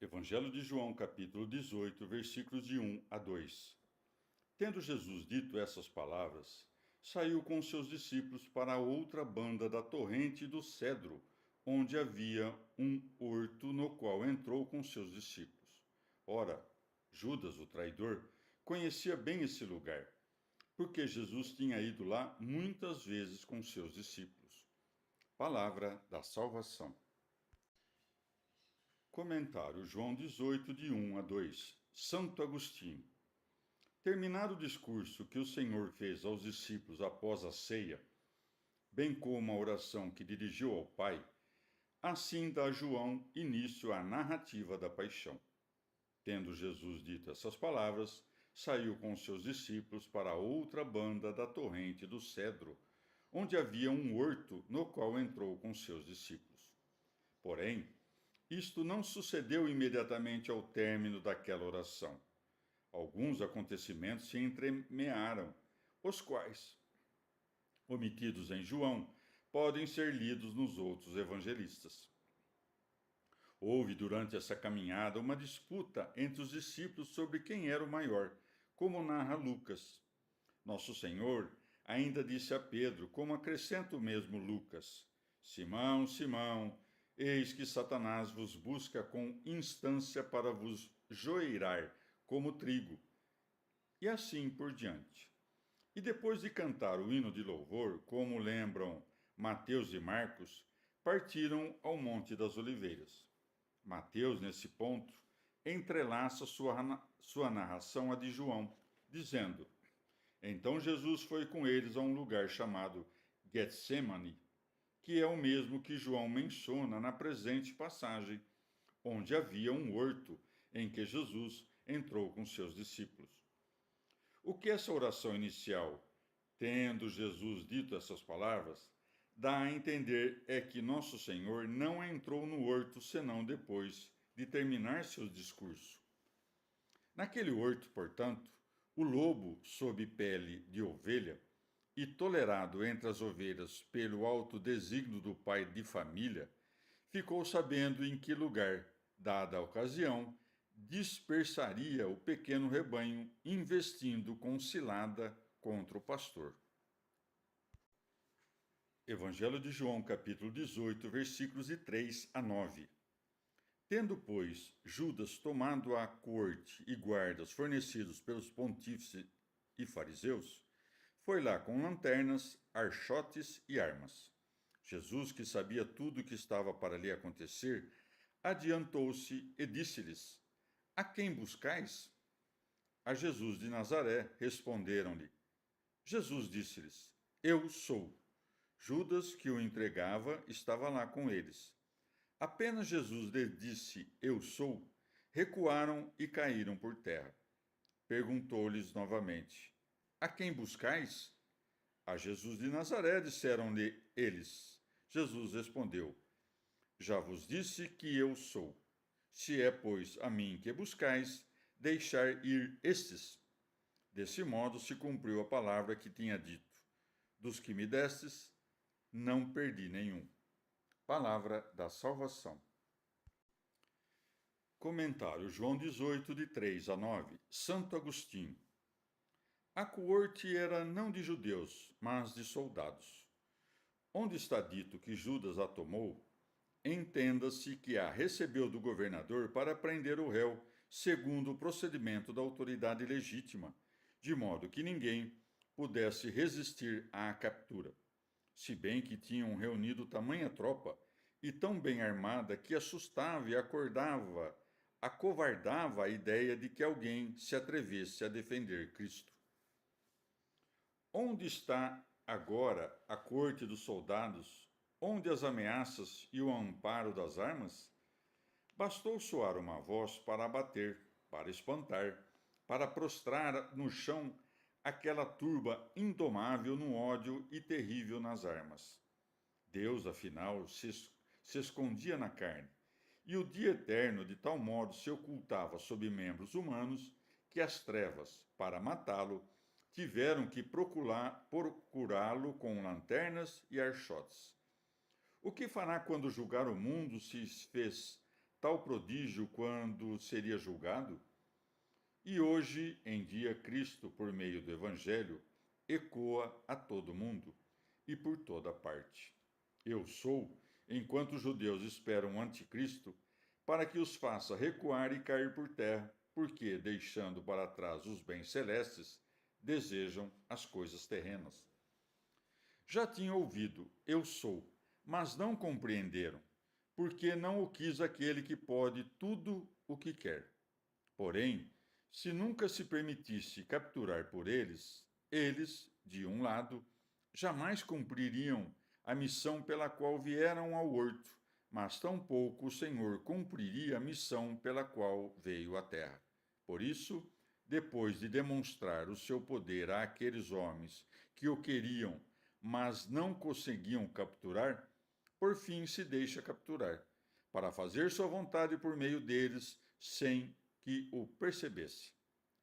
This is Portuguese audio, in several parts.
Evangelho de João, capítulo 18, versículos de 1 a 2. Tendo Jesus dito essas palavras, saiu com seus discípulos para a outra banda da torrente do Cedro, onde havia um horto no qual entrou com seus discípulos. Ora, Judas, o traidor, conhecia bem esse lugar, porque Jesus tinha ido lá muitas vezes com seus discípulos. Palavra da salvação. Comentário João 18, de 1 a 2. Santo Agostinho. Terminado o discurso que o Senhor fez aos discípulos após a ceia, bem como a oração que dirigiu ao Pai, assim dá João início à narrativa da paixão. Tendo Jesus dito essas palavras, saiu com seus discípulos para outra banda da torrente do Cedro, onde havia um horto no qual entrou com seus discípulos. Porém, isto não sucedeu imediatamente ao término daquela oração. Alguns acontecimentos se entremearam, os quais, omitidos em João, podem ser lidos nos outros evangelistas. Houve durante essa caminhada uma disputa entre os discípulos sobre quem era o maior, como narra Lucas. Nosso Senhor ainda disse a Pedro, como acrescenta o mesmo Lucas: Simão, Simão, eis que Satanás vos busca com instância para vos joeirar como trigo. E assim por diante. E depois de cantar o hino de louvor, como lembram Mateus e Marcos, partiram ao Monte das Oliveiras. Mateus, nesse ponto, entrelaça sua narração à de João, dizendo: Então Jesus foi com eles a um lugar chamado Getsemane, que é o mesmo que João menciona na presente passagem, onde havia um horto em que Jesus entrou com seus discípulos. O que essa oração inicial, tendo Jesus dito essas palavras, dá a entender é que Nosso Senhor não entrou no horto senão depois de terminar seu discurso. Naquele horto, portanto, o lobo sob pele de ovelha, e tolerado entre as ovelhas pelo alto desígnio do pai de família, ficou sabendo em que lugar, dada a ocasião, dispersaria o pequeno rebanho, investindo com cilada contra o pastor. Evangelho de João, capítulo 18, versículos de 3 a 9. Tendo, pois, Judas tomado a corte e guardas fornecidos pelos pontífices e fariseus, foi lá com lanternas, archotes e armas. Jesus, que sabia tudo o que estava para lhe acontecer, adiantou-se e disse-lhes: A quem buscais? A Jesus de Nazaré, responderam-lhe. Jesus disse-lhes: Eu sou. Judas, que o entregava, estava lá com eles. Apenas Jesus lhe disse: Eu sou, recuaram e caíram por terra. Perguntou-lhes novamente: A quem buscais? A Jesus de Nazaré, disseram-lhe eles. Jesus respondeu: Já vos disse que eu sou. Se é, pois, a mim que buscais, deixar ir estes. Desse modo se cumpriu a palavra que tinha dito: Dos que me destes, não perdi nenhum. Palavra da salvação. Comentário João 18, de 3 a 9. Santo Agostinho. A coorte era não de judeus, mas de soldados. Onde está dito que Judas a tomou, entenda-se que a recebeu do governador para prender o réu, segundo o procedimento da autoridade legítima, de modo que ninguém pudesse resistir à captura. Se bem que tinham reunido tamanha tropa, e tão bem armada que assustava e acovardava a ideia de que alguém se atrevesse a defender Cristo. Onde está agora a corte dos soldados? Onde as ameaças e o amparo das armas? Bastou soar uma voz para abater, para espantar, para prostrar no chão aquela turba indomável no ódio e terrível nas armas. Deus, afinal, se escondia na carne, e o dia eterno de tal modo se ocultava sob membros humanos que as trevas, para matá-lo, tiveram que procurá-lo com lanternas e archotes. O que fará quando julgar o mundo se fez tal prodígio quando seria julgado? E hoje em dia, Cristo, por meio do Evangelho, ecoa a todo mundo e por toda parte. Eu sou, enquanto os judeus esperam o anticristo, para que os faça recuar e cair por terra, porque, deixando para trás os bens celestes, desejam as coisas terrenas. Já tinham ouvido, eu sou, mas não compreenderam, porque não o quis aquele que pode tudo o que quer. Porém, se nunca se permitisse capturar por eles, eles, de um lado, jamais cumpririam a missão pela qual vieram ao horto, mas tampouco o Senhor cumpriria a missão pela qual veio à terra. Por isso, depois de demonstrar o seu poder àqueles homens que o queriam, mas não conseguiam capturar, por fim se deixa capturar, para fazer sua vontade por meio deles, sem que o percebesse.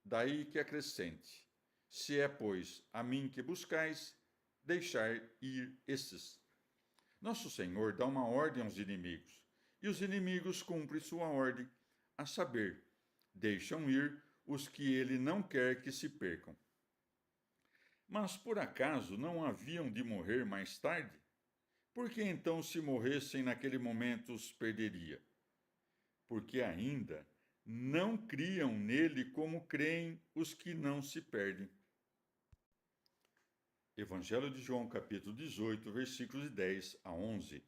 Daí que acrescente: se é, pois, a mim que buscais, deixar ir esses. Nosso Senhor dá uma ordem aos inimigos, e os inimigos cumprem sua ordem, a saber, deixam ir os que ele não quer que se percam. Mas por acaso não haviam de morrer mais tarde? Por que então, se morressem naquele momento, os perderia? Porque ainda não criam nele como creem os que não se perdem. Evangelho de João, capítulo 18, versículos de 10 a 11.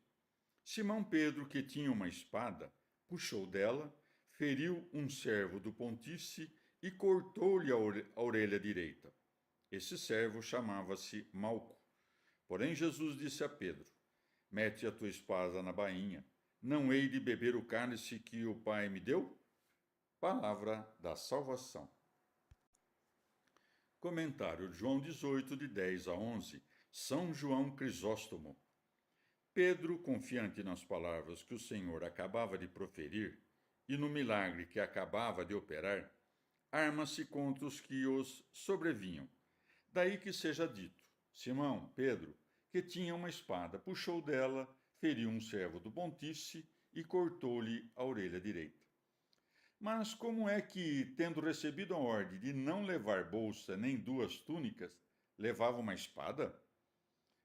Simão Pedro, que tinha uma espada, puxou dela, feriu um servo do pontífice e cortou-lhe a orelha direita. Esse servo chamava-se Malco. Porém Jesus disse a Pedro: mete a tua espada na bainha. Não hei de beber o cálice que o Pai me deu? Palavra da salvação. Comentário de João 18, de 10 a 11. São João Crisóstomo. Pedro, confiante nas palavras que o Senhor acabava de proferir e no milagre que acabava de operar, arma-se contra os que os sobrevinham. Daí que seja dito: Simão, Pedro, que tinha uma espada, puxou dela, feriu um servo do pontífice e cortou-lhe a orelha direita. Mas como é que, tendo recebido a ordem de não levar bolsa nem duas túnicas, levava uma espada?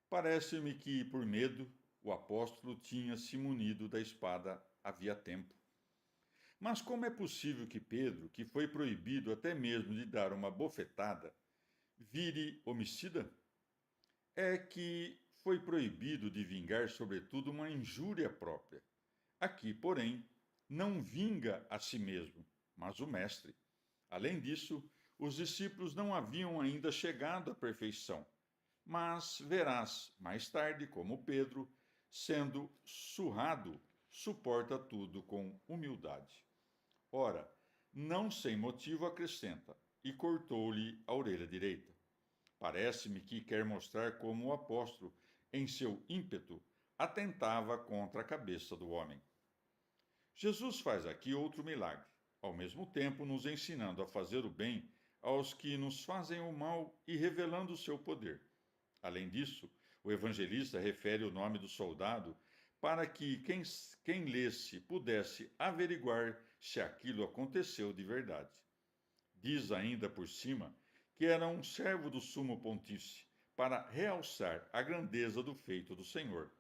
Parece-me que, por medo, o apóstolo tinha se munido da espada havia tempo. Mas como é possível que Pedro, que foi proibido até mesmo de dar uma bofetada, vire homicida? É que foi proibido de vingar, sobretudo, uma injúria própria. Aqui, porém, não vinga a si mesmo, mas o Mestre. Além disso, os discípulos não haviam ainda chegado à perfeição, mas verás mais tarde como Pedro, sendo surrado, suporta tudo com humildade. Ora, não sem motivo acrescenta, e cortou-lhe a orelha direita. Parece-me que quer mostrar como o apóstolo, em seu ímpeto, atentava contra a cabeça do homem. Jesus faz aqui outro milagre, ao mesmo tempo nos ensinando a fazer o bem aos que nos fazem o mal e revelando o seu poder. Além disso, o evangelista refere o nome do soldado para que quem lesse pudesse averiguar se aquilo aconteceu de verdade. Diz ainda por cima que era um servo do sumo pontífice, para realçar a grandeza do feito do Senhor,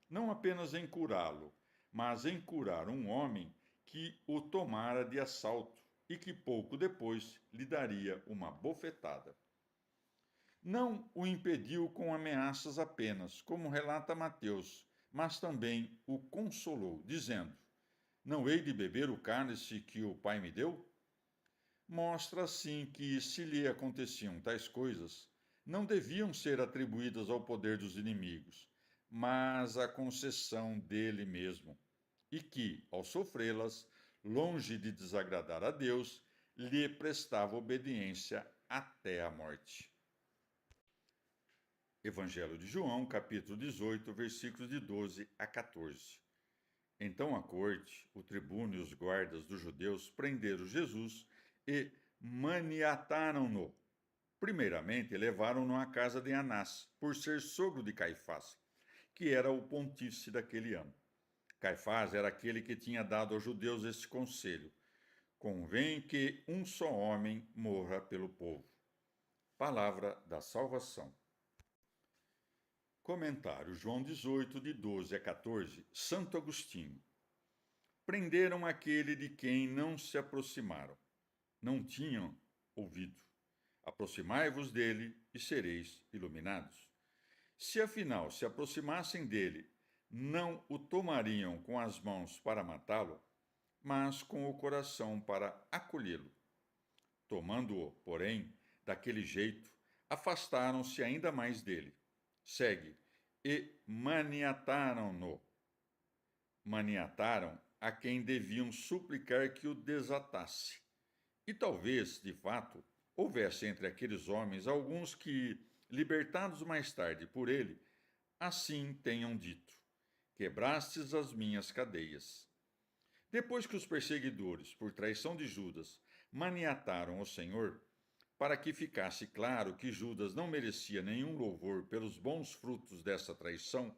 não apenas em curá-lo, mas em curar um homem que o tomara de assalto e que pouco depois lhe daria uma bofetada. Não o impediu com ameaças apenas, como relata Mateus, mas também o consolou, dizendo: não hei de beber o cálice que o Pai me deu? Mostra assim que, se lhe aconteciam tais coisas, não deviam ser atribuídas ao poder dos inimigos, mas à concessão dele mesmo, e que, ao sofrê-las, longe de desagradar a Deus, lhe prestava obediência até a morte. Evangelho de João, capítulo 18, versículos de 12 a 14. Então a corte, o tribuno e os guardas dos judeus prenderam Jesus e maniataram-no. Primeiramente, levaram-no à casa de Anás, por ser sogro de Caifás, que era o pontífice daquele ano. Caifás era aquele que tinha dado aos judeus este conselho: convém que um só homem morra pelo povo. Palavra da salvação. Comentário João 18, de 12 a 14, Santo Agostinho. Prenderam aquele de quem não se aproximaram, não tinham ouvido. Aproximai-vos dele e sereis iluminados. Se afinal se aproximassem dele, não o tomariam com as mãos para matá-lo, mas com o coração para acolhê-lo. Tomando-o, porém, daquele jeito, afastaram-se ainda mais dele. Segue, e maniataram-no. Maniataram a quem deviam suplicar que o desatasse. E talvez, de fato, houvesse entre aqueles homens alguns que, libertados mais tarde por ele, assim tenham dito: quebrastes as minhas cadeias. Depois que os perseguidores, por traição de Judas, maniataram o Senhor, para que ficasse claro que Judas não merecia nenhum louvor pelos bons frutos dessa traição,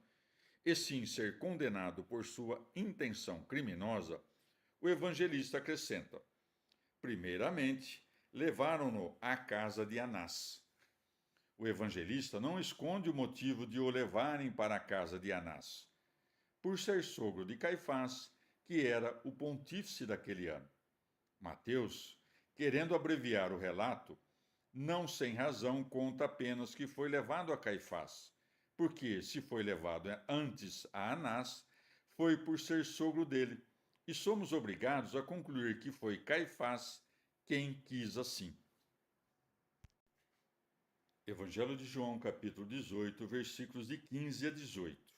e sim ser condenado por sua intenção criminosa, o evangelista acrescenta: primeiramente, levaram-no à casa de Anás. O evangelista não esconde o motivo de o levarem para a casa de Anás, por ser sogro de Caifás, que era o pontífice daquele ano. Mateus, querendo abreviar o relato, não sem razão conta apenas que foi levado a Caifás, porque se foi levado antes a Anás, foi por ser sogro dele, e somos obrigados a concluir que foi Caifás quem quis assim. Evangelho de João, capítulo 18, versículos de 15 a 18.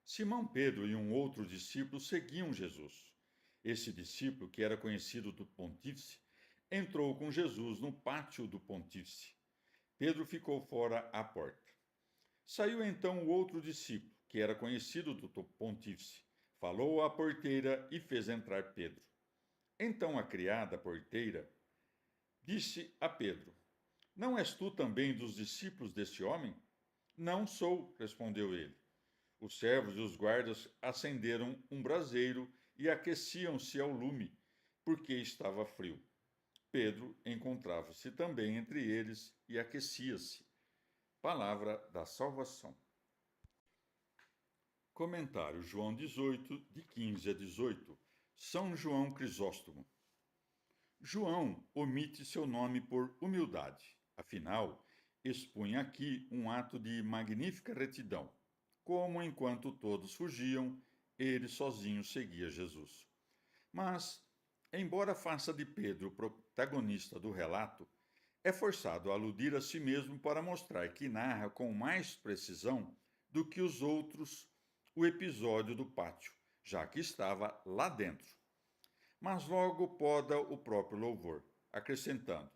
Simão Pedro e um outro discípulo seguiam Jesus. Esse discípulo, que era conhecido do pontífice, entrou com Jesus no pátio do pontífice. Pedro ficou fora à porta. Saiu então o outro discípulo, que era conhecido do pontífice, falou à porteira e fez entrar Pedro. Então a criada porteira disse a Pedro: não és tu também dos discípulos deste homem? Não sou, respondeu ele. Os servos e os guardas acenderam um braseiro e aqueciam-se ao lume, porque estava frio. Pedro encontrava-se também entre eles e aquecia-se. Palavra da salvação. Comentário João 18, de 15 a 18. São João Crisóstomo. João omite seu nome por humildade. Afinal, expunha aqui um ato de magnífica retidão, como enquanto todos fugiam, ele sozinho seguia Jesus. Mas, embora faça de Pedro o protagonista do relato, é forçado a aludir a si mesmo para mostrar que narra com mais precisão do que os outros o episódio do pátio, já que estava lá dentro. Mas logo poda o próprio louvor, acrescentando: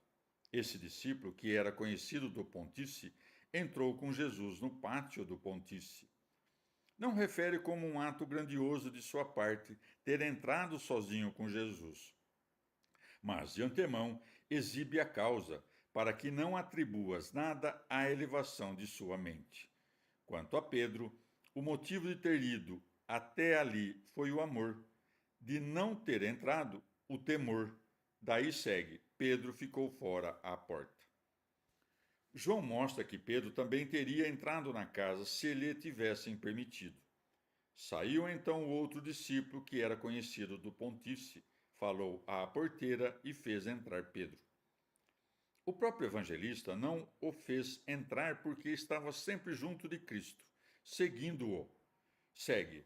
esse discípulo, que era conhecido do pontífice, entrou com Jesus no pátio do pontífice. Não refere como um ato grandioso de sua parte ter entrado sozinho com Jesus, mas de antemão exibe a causa, para que não atribuas nada à elevação de sua mente. Quanto a Pedro, o motivo de ter ido até ali foi o amor, de não ter entrado, o temor. Daí segue: Pedro ficou fora à porta. João mostra que Pedro também teria entrado na casa se lhe tivessem permitido. Saiu então o outro discípulo, que era conhecido do pontífice, falou à porteira e fez entrar Pedro. O próprio evangelista não o fez entrar porque estava sempre junto de Cristo, seguindo-o. Segue.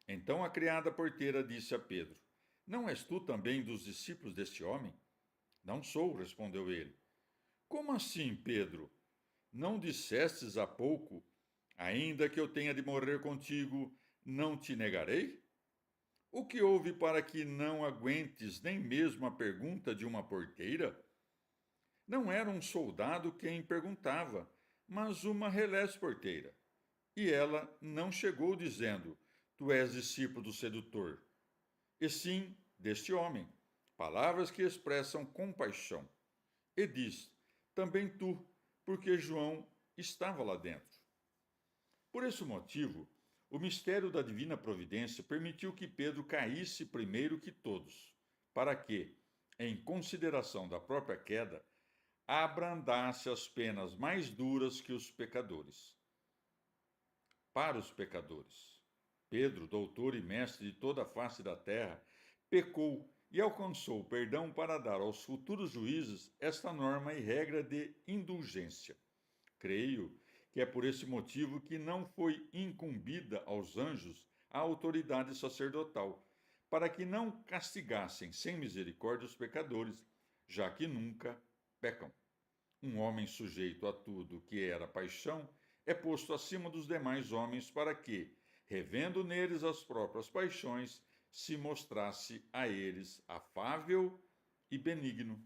Então a criada porteira disse a Pedro: não és tu também dos discípulos deste homem? Não sou, respondeu ele. Como assim, Pedro? Não dissestes há pouco: ainda que eu tenha de morrer contigo, não te negarei? O que houve para que não aguentes nem mesmo a pergunta de uma porteira? Não era um soldado quem perguntava, mas uma relés porteira. E ela não chegou dizendo: tu és discípulo do sedutor, e sim deste homem, palavras que expressam compaixão. E diz: também tu, porque João estava lá dentro. Por esse motivo, O mistério da divina providência permitiu que Pedro caísse primeiro que todos, para que, em consideração da própria queda, abrandasse as penas mais duras que os pecadores. Para os pecadores, Pedro, doutor e mestre de toda a face da terra, pecou e alcançou perdão para dar aos futuros juízes esta norma e regra de indulgência. Creio que é por esse motivo que não foi incumbida aos anjos a autoridade sacerdotal, para que não castigassem sem misericórdia os pecadores, já que nunca pecam. Um homem sujeito a tudo que era paixão é posto acima dos demais homens para que, revendo neles as próprias paixões, se mostrasse a eles afável e benigno.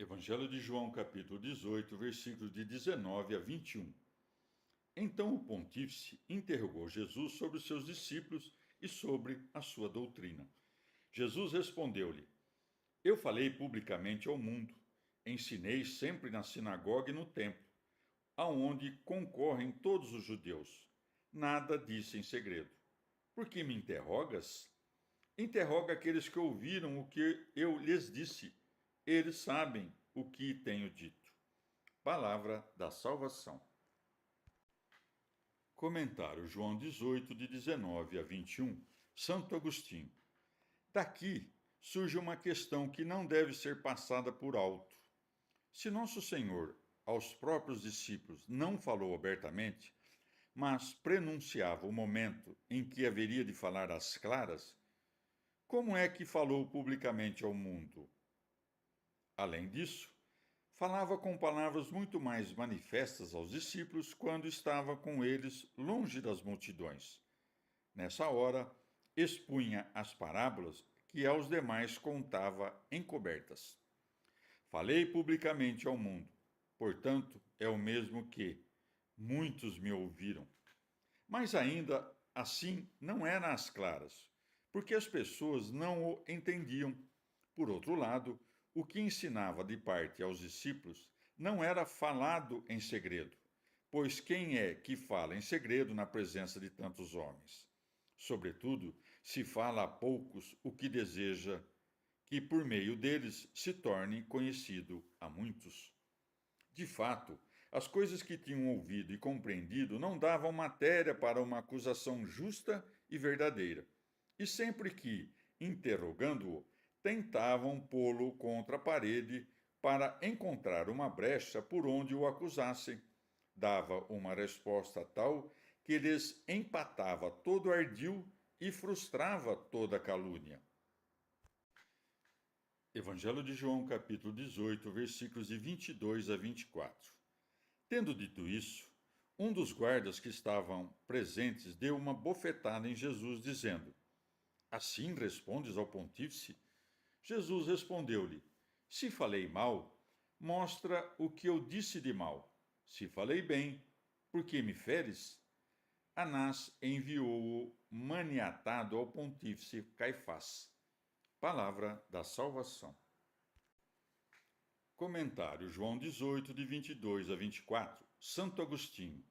Evangelho de João, capítulo 18, versículos de 19 a 21. Então o pontífice interrogou Jesus sobre os seus discípulos e sobre a sua doutrina. Jesus respondeu-lhe: Eu falei publicamente ao mundo, ensinei sempre na sinagoga e no templo, aonde concorrem todos os judeus. Nada disse em segredo. Por que me interrogas? Interroga aqueles que ouviram o que eu lhes disse. Eles sabem o que tenho dito. Palavra da salvação. Comentário João 18, de 19 a 21. Santo Agostinho. Daqui surge uma questão que não deve ser passada por alto. Se Nosso Senhor aos próprios discípulos não falou abertamente, mas prenunciava o momento em que haveria de falar às claras, como é que falou publicamente ao mundo? Além disso, falava com palavras muito mais manifestas aos discípulos quando estava com eles longe das multidões. Nessa hora, expunha as parábolas que aos demais contava encobertas. Falei publicamente ao mundo, portanto, é o mesmo que muitos me ouviram. Mas ainda assim não era às claras, porque as pessoas não o entendiam. Por outro lado, o que ensinava de parte aos discípulos não era falado em segredo, pois quem é que fala em segredo na presença de tantos homens? Sobretudo, se fala a poucos o que deseja que por meio deles se torne conhecido a muitos. De fato, as coisas que tinham ouvido e compreendido não davam matéria para uma acusação justa e verdadeira. E sempre que, interrogando-o, tentavam pô-lo contra a parede para encontrar uma brecha por onde o acusassem, dava uma resposta tal que lhes empatava todo ardil e frustrava toda calúnia. Evangelho de João, capítulo 18, versículos de 22 a 24. Tendo dito isso, um dos guardas que estavam presentes deu uma bofetada em Jesus, dizendo: Assim respondes ao pontífice? Jesus respondeu-lhe: Se falei mal, mostra o que eu disse de mal. Se falei bem, por que me feres? Anás enviou-o maniatado ao pontífice Caifás. Palavra da salvação. Comentário João 18, de 22 a 24. Santo Agostinho.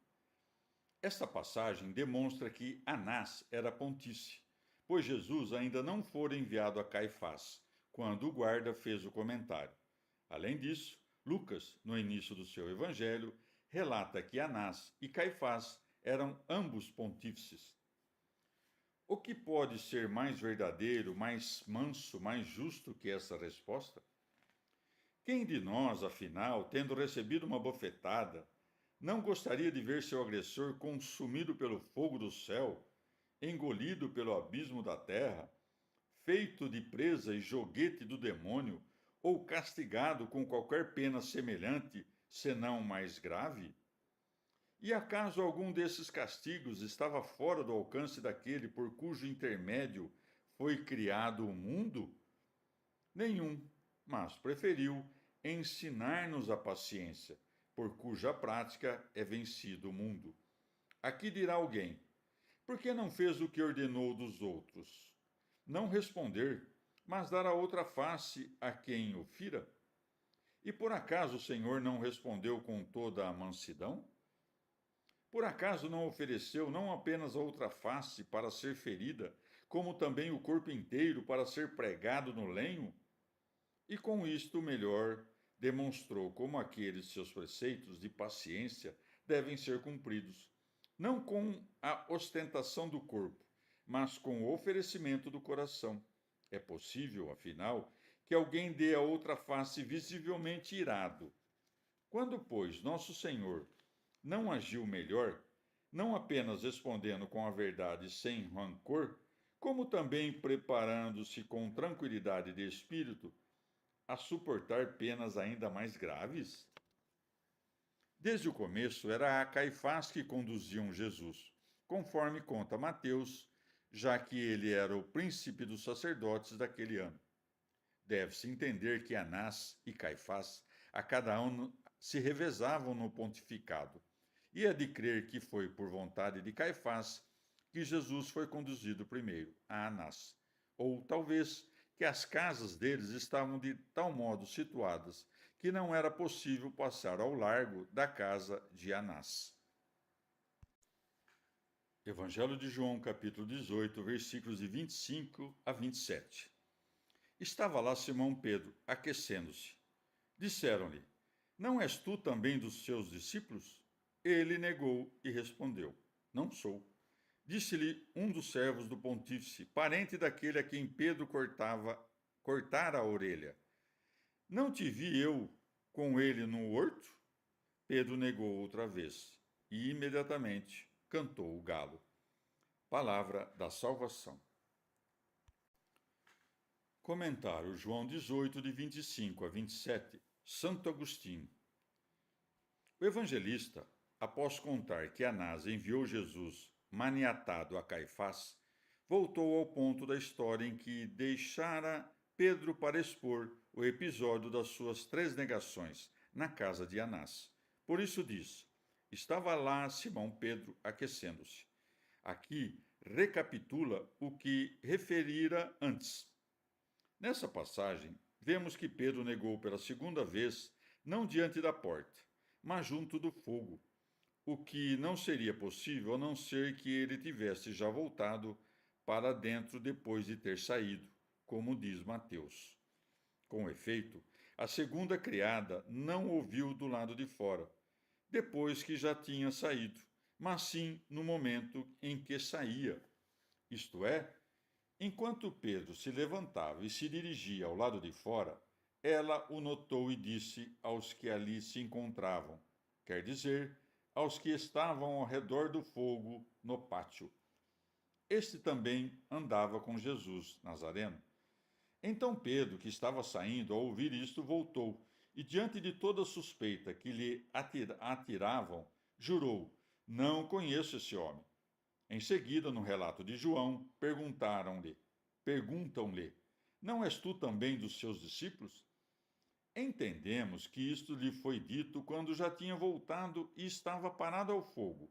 Esta passagem demonstra que Anás era pontífice, pois Jesus ainda não fora enviado a Caifás, quando o guarda fez o comentário. Além disso, Lucas, no início do seu evangelho, relata que Anás e Caifás eram ambos pontífices. O que pode ser mais verdadeiro, mais manso, mais justo que essa resposta? Quem de nós, afinal, tendo recebido uma bofetada, não gostaria de ver seu agressor consumido pelo fogo do céu, engolido pelo abismo da terra, feito de presa e joguete do demônio, ou castigado com qualquer pena semelhante, senão mais grave? E acaso algum desses castigos estava fora do alcance daquele por cujo intermédio foi criado o mundo? Nenhum, mas preferiu ensinar-nos a paciência, por cuja prática é vencido o mundo. Aqui dirá alguém: por que não fez o que ordenou dos outros? Não responder, mas dar a outra face a quem o fira? E por acaso o Senhor não respondeu com toda a mansidão? Por acaso não ofereceu não apenas a outra face para ser ferida, como também o corpo inteiro para ser pregado no lenho? E com isto melhor demonstrou como aqueles seus preceitos de paciência devem ser cumpridos, não com a ostentação do corpo, mas com o oferecimento do coração. É possível, afinal, que alguém dê a outra face visivelmente irado. Quando, pois, nosso Senhor não agiu melhor, não apenas respondendo com a verdade sem rancor, como também preparando-se com tranquilidade de espírito a suportar penas ainda mais graves? Desde o começo era a Caifás que conduziam Jesus, conforme conta Mateus, já que ele era o príncipe dos sacerdotes daquele ano. Deve-se entender que Anás e Caifás, a cada ano, se revezavam no pontificado, e é de crer que foi por vontade de Caifás que Jesus foi conduzido primeiro a Anás, ou talvez que as casas deles estavam de tal modo situadas que não era possível passar ao largo da casa de Anás. Evangelho de João, capítulo 18, versículos de 25 a 27. Estava lá Simão Pedro, aquecendo-se. Disseram-lhe: Não és tu também dos seus discípulos? Ele negou e respondeu: Não sou. Disse-lhe um dos servos do pontífice, parente daquele a quem Pedro cortara a orelha: Não te vi eu com ele no horto? Pedro negou outra vez, e imediatamente cantou o galo. Palavra da salvação. Comentário João 18, de 25 a 27. Santo Agostinho. O evangelista, após contar que Anás enviou Jesus maniatado a Caifás, voltou ao ponto da história em que deixara Pedro para expor o episódio das suas 3 negações na casa de Anás. Por isso diz: estava lá Simão Pedro aquecendo-se. Aqui recapitula o que referira antes. Nessa passagem, vemos que Pedro negou pela segunda vez, não diante da porta, mas junto do fogo, o que não seria possível a não ser que ele tivesse já voltado para dentro depois de ter saído, como diz Mateus. Com efeito, a segunda criada não ouviu do lado de fora, depois que já tinha saído, mas sim no momento em que saía. Isto é, enquanto Pedro se levantava e se dirigia ao lado de fora, ela o notou e disse aos que ali se encontravam, quer dizer, aos que estavam ao redor do fogo no pátio: Este também andava com Jesus Nazareno. Então Pedro, que estava saindo, ao ouvir isto, voltou, e diante de toda a suspeita que lhe atiravam, jurou: Não conheço esse homem. Em seguida, no relato de João, perguntam-lhe: Não és tu também dos seus discípulos? Entendemos que isto lhe foi dito quando já tinha voltado e estava parado ao fogo,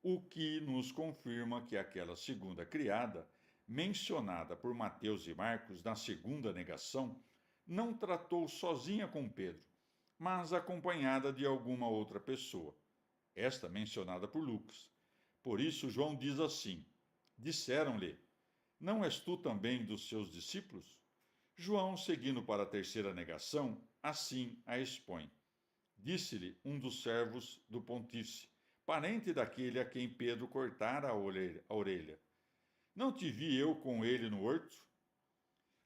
o que nos confirma que aquela segunda criada, mencionada por Mateus e Marcos na segunda negação, não tratou sozinha com Pedro, mas acompanhada de alguma outra pessoa, esta mencionada por Lucas. Por isso, João diz assim: Disseram-lhe: Não és tu também dos seus discípulos? João, seguindo para a terceira negação, assim a expõe. Disse-lhe um dos servos do pontífice, parente daquele a quem Pedro cortara a orelha: Não te vi eu com ele no horto?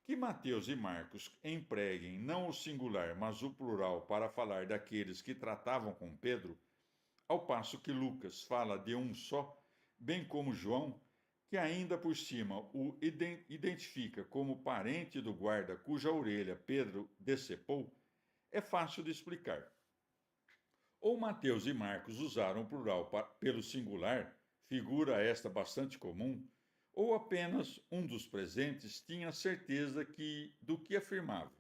Que Mateus e Marcos empreguem não o singular, mas o plural para falar daqueles que tratavam com Pedro, ao passo que Lucas fala de um só, bem como João, que ainda por cima o identifica como parente do guarda cuja orelha Pedro decepou, é fácil de explicar. Ou Mateus e Marcos usaram o plural pelo singular, figura esta bastante comum, ou apenas um dos presentes tinha certeza do que afirmava,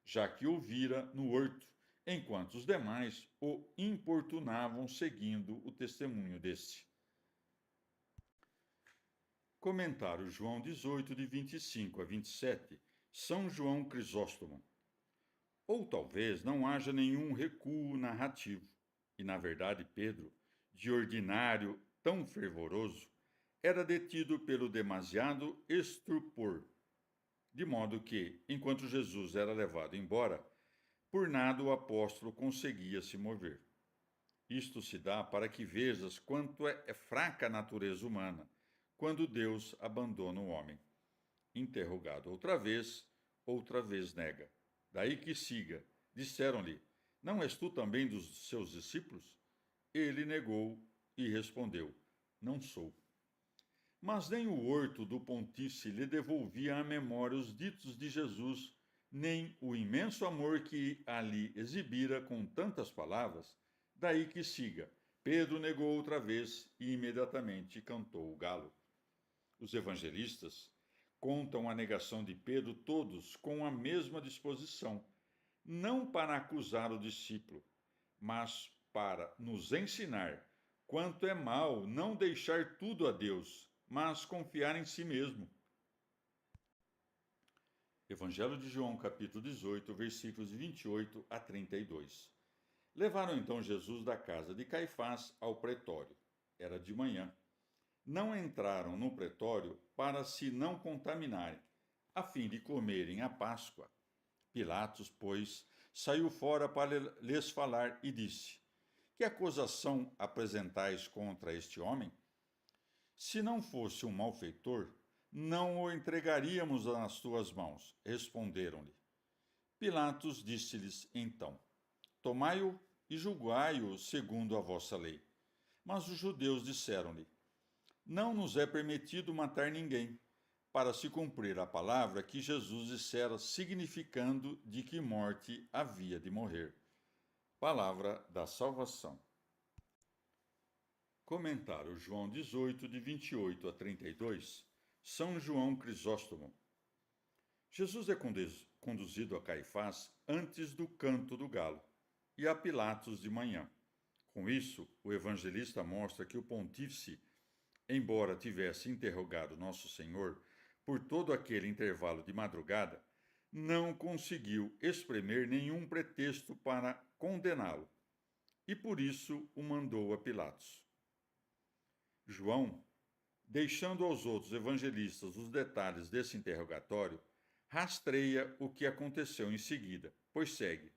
já que o vira no horto, enquanto os demais o importunavam seguindo o testemunho deste. Comentário João 18, de 25 a 27, São João Crisóstomo. Ou talvez não haja nenhum recuo narrativo, e na verdade Pedro, de ordinário tão fervoroso, era detido pelo demasiado estupor, de modo que, enquanto Jesus era levado embora, por nada o apóstolo conseguia se mover. Isto se dá para que vejas quanto é fraca a natureza humana, quando Deus abandona o homem. Interrogado outra vez nega. Daí que siga. Disseram-lhe: Não és tu também dos seus discípulos? Ele negou e respondeu: Não sou. Mas nem o horto do pontífice lhe devolvia à memória os ditos de Jesus, nem o imenso amor que ali exibira com tantas palavras. Daí que siga. Pedro negou outra vez e imediatamente cantou o galo. Os evangelistas contam a negação de Pedro todos com a mesma disposição, não para acusar o discípulo, mas para nos ensinar quanto é mal não deixar tudo a Deus, mas confiar em si mesmo. Evangelho de João, capítulo 18, versículos de 28 a 32. Levaram então Jesus da casa de Caifás ao pretório. Era de manhã. Não entraram no pretório para se não contaminarem, a fim de comerem a Páscoa. Pilatos, pois, saiu fora para lhes falar e disse: Que acusação apresentais contra este homem? Se não fosse um malfeitor, não o entregaríamos nas tuas mãos. Responderam-lhe. Pilatos disse-lhes então: Tomai-o e julgai-o segundo a vossa lei. Mas os judeus disseram-lhe: Não nos é permitido matar ninguém, para se cumprir a palavra que Jesus dissera, significando de que morte havia de morrer. Palavra da salvação. Comentário João 18, de 28 a 32. São João Crisóstomo. Jesus é conduzido a Caifás antes do canto do galo e a Pilatos de manhã. Com isso, o evangelista mostra que o pontífice, embora tivesse interrogado Nosso Senhor por todo aquele intervalo de madrugada, não conseguiu exprimir nenhum pretexto para condená-lo, e por isso o mandou a Pilatos. João, deixando aos outros evangelistas os detalhes desse interrogatório, rastreia o que aconteceu em seguida, pois segue: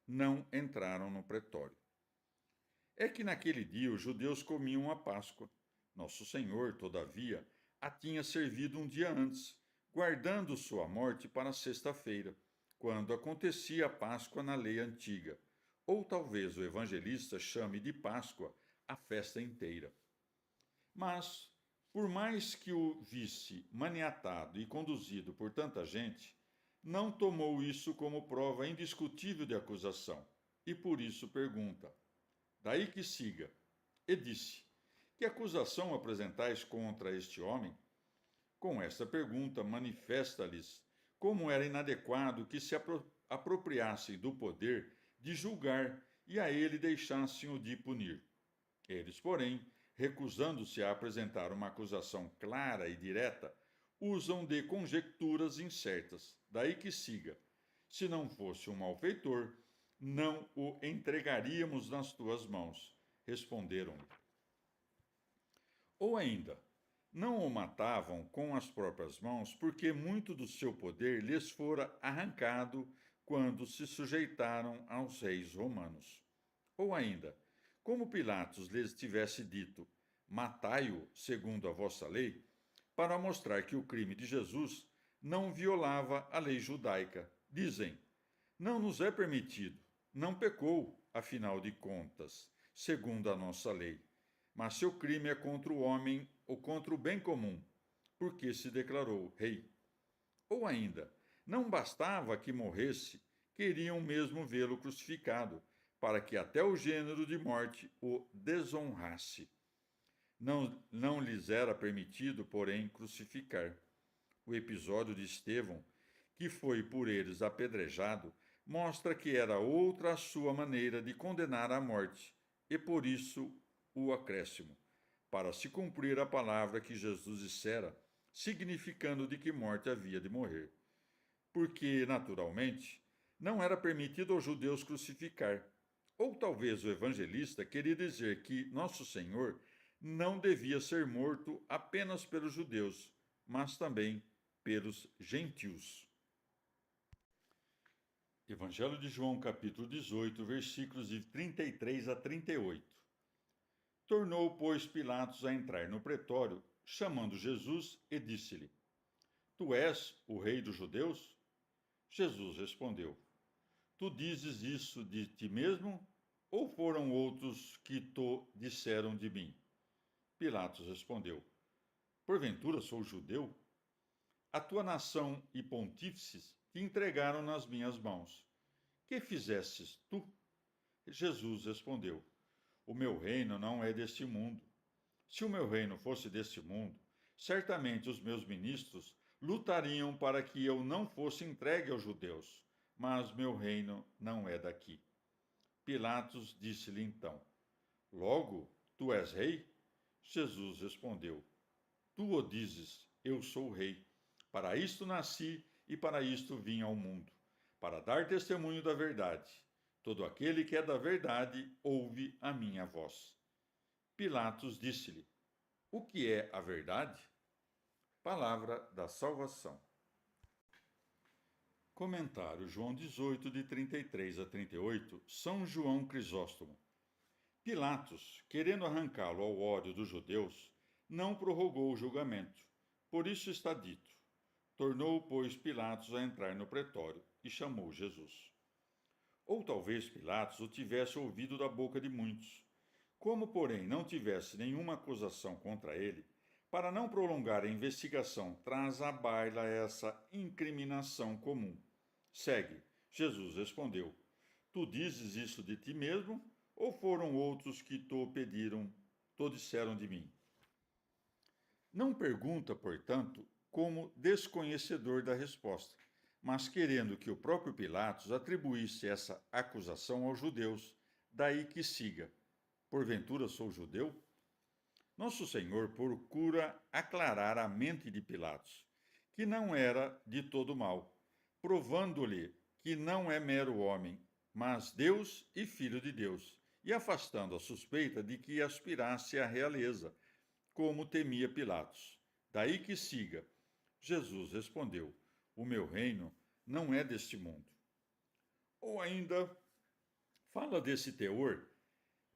não entraram no pretório. É que naquele dia os judeus comiam a Páscoa. Nosso Senhor, todavia, a tinha servido um dia antes, guardando sua morte para sexta-feira, quando acontecia a Páscoa na lei antiga, ou talvez o evangelista chame de Páscoa a festa inteira. Mas, por mais que o visse maniatado e conduzido por tanta gente, não tomou isso como prova indiscutível de acusação, e por isso pergunta. Daí que siga. E disse: Que acusação apresentais contra este homem? Com esta pergunta, manifesta-lhes como era inadequado que se apropriassem do poder de julgar e a ele deixassem o de punir. Eles, porém, recusando-se a apresentar uma acusação clara e direta, usam de conjecturas incertas. Daí que siga. Se não fosse um malfeitor, não o entregaríamos nas tuas mãos. Responderam-lhe. Ou ainda, não o matavam com as próprias mãos, porque muito do seu poder lhes fora arrancado quando se sujeitaram aos reis romanos. Ou ainda, como Pilatos lhes tivesse dito: matai-o segundo a vossa lei, para mostrar que o crime de Jesus não violava a lei judaica. Dizem: não nos é permitido, não pecou, afinal de contas, segundo a nossa lei. Mas seu crime é contra o homem ou contra o bem comum, porque se declarou rei. Ou ainda, não bastava que morresse, queriam mesmo vê-lo crucificado, para que até o gênero de morte o desonrasse. Não lhes era permitido, porém, crucificar. O episódio de Estevão, que foi por eles apedrejado, mostra que era outra a sua maneira de condenar à morte, e por isso o acréscimo, para se cumprir a palavra que Jesus dissera, significando de que morte havia de morrer. Porque, naturalmente, não era permitido aos judeus crucificar, Ou talvez o evangelista queria dizer que Nosso Senhor não devia ser morto apenas pelos judeus, mas também pelos gentios. Evangelho de João, capítulo 18, versículos de 33 a 38. Tornou, pois, Pilatos a entrar no pretório, chamando Jesus, e disse-lhe: Tu és o rei dos judeus? Jesus respondeu: Tu dizes isso de ti mesmo, ou foram outros que to disseram de mim? Pilatos respondeu: Porventura sou judeu? A tua nação e pontífices te entregaram nas minhas mãos. Que fizestes tu? Jesus respondeu: O meu reino não é deste mundo. Se o meu reino fosse deste mundo, certamente os meus ministros lutariam para que eu não fosse entregue aos judeus, mas meu reino não é daqui. Pilatos disse-lhe então: Logo, tu és rei? Jesus respondeu: Tu o dizes, eu sou rei. Para isto nasci e para isto vim ao mundo, para dar testemunho da verdade. Todo aquele que é da verdade ouve a minha voz. Pilatos disse-lhe: O que é a verdade? Palavra da salvação. Comentário João 18, de 33 a 38, São João Crisóstomo. Pilatos, querendo arrancá-lo ao ódio dos judeus, não prorrogou o julgamento. Por isso está dito: Tornou, pois, Pilatos a entrar no pretório e chamou Jesus. Ou talvez Pilatos o tivesse ouvido da boca de muitos. Como, porém, não tivesse nenhuma acusação contra ele, para não prolongar a investigação, traz à baila essa incriminação comum. Segue. Jesus respondeu: Tu dizes isso de ti mesmo, ou foram outros que to disseram de mim? Não pergunta, portanto, como desconhecedor da resposta, mas querendo que o próprio Pilatos atribuísse essa acusação aos judeus, daí que siga: Porventura sou judeu? Nosso Senhor procura aclarar a mente de Pilatos, que não era de todo mal, provando-lhe que não é mero homem, mas Deus e Filho de Deus, e afastando a suspeita de que aspirasse à realeza, como temia Pilatos. Daí que siga. Jesus respondeu: O meu reino não é deste mundo. Ou ainda fala desse teor,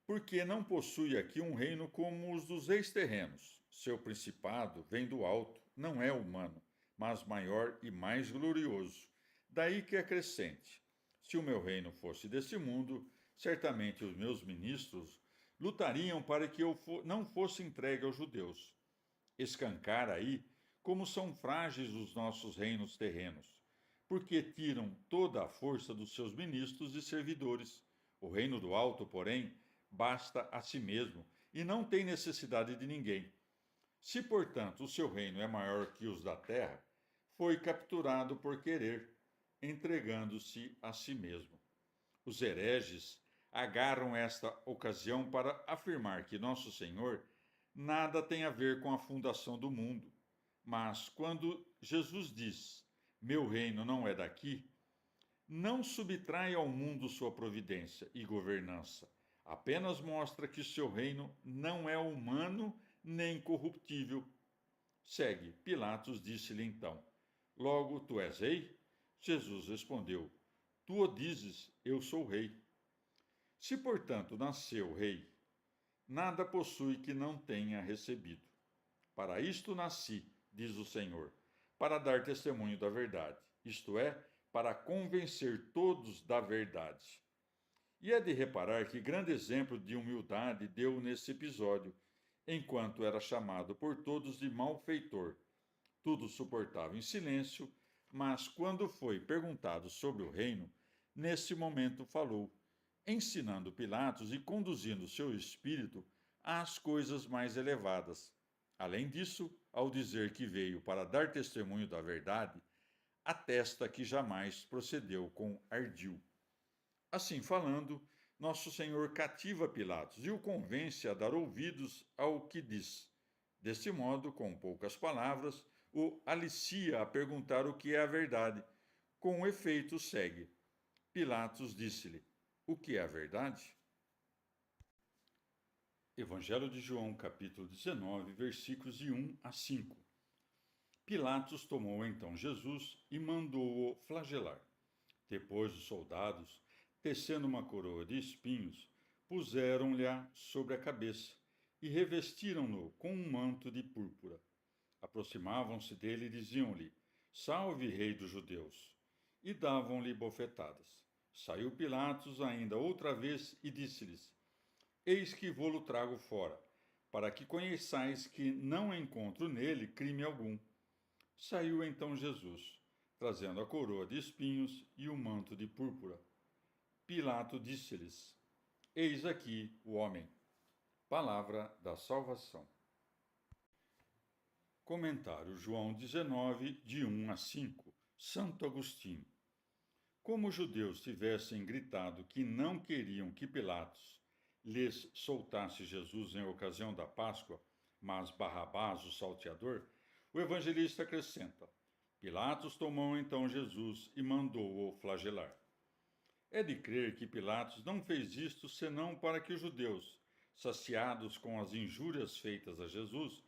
porque não possui aqui um reino como os dos reis terrenos. Seu principado vem do alto, não é humano, mas maior e mais glorioso. Daí que acrescente: Se o meu reino fosse deste mundo, certamente os meus ministros lutariam para que eu não fosse entregue aos judeus. Escancara aí como são frágeis os nossos reinos terrenos, porque tiram toda a força dos seus ministros e servidores. O reino do alto, porém, basta a si mesmo e não tem necessidade de ninguém. Se, portanto, o seu reino é maior que os da terra, foi capturado por querer, entregando-se a si mesmo. Os hereges agarram esta ocasião para afirmar que Nosso Senhor nada tem a ver com a fundação do mundo. Mas quando Jesus diz: Meu reino não é daqui, não subtrai ao mundo sua providência e governança, apenas mostra que seu reino não é humano nem corruptível. Segue. Pilatos disse-lhe então: Logo, tu és rei? Jesus respondeu: Tu o dizes, eu sou rei. Se, portanto, nasceu rei, nada possui que não tenha recebido. Para isto nasci, diz o Senhor, para dar testemunho da verdade, isto é, para convencer todos da verdade. E é de reparar que grande exemplo de humildade deu nesse episódio, enquanto era chamado por todos de malfeitor. Tudo suportava em silêncio, mas quando foi perguntado sobre o reino, nesse momento falou, ensinando Pilatos e conduzindo seu espírito às coisas mais elevadas. Além disso, ao dizer que veio para dar testemunho da verdade, atesta que jamais procedeu com ardil. Assim falando, Nosso Senhor cativa Pilatos e o convence a dar ouvidos ao que diz. Deste modo, com poucas palavras, o alicia a perguntar o que é a verdade. Com efeito, segue. Pilatos disse-lhe: o que é a verdade? Evangelho de João, capítulo 19, versículos de 1 a 5. Pilatos tomou então Jesus e mandou-o flagelar. Depois os soldados, tecendo uma coroa de espinhos, puseram-lhe sobre a cabeça e revestiram-no com um manto de púrpura. Aproximavam-se dele e diziam-lhe: Salve, Rei dos Judeus! E davam-lhe bofetadas. Saiu Pilatos ainda outra vez e disse-lhes: Eis que vô-lo trago fora, para que conheçais que não encontro nele crime algum. Saiu então Jesus, trazendo a coroa de espinhos e o manto de púrpura. Pilato disse-lhes: Eis aqui o homem. Palavra da salvação. Comentário João 19, de 1 a 5. Santo Agostinho. Como os judeus tivessem gritado que não queriam que Pilatos lhes soltasse Jesus em ocasião da Páscoa, mas Barrabás, o salteador, o evangelista acrescenta: Pilatos tomou então Jesus e mandou-o flagelar. É de crer que Pilatos não fez isto senão para que os judeus, saciados com as injúrias feitas a Jesus,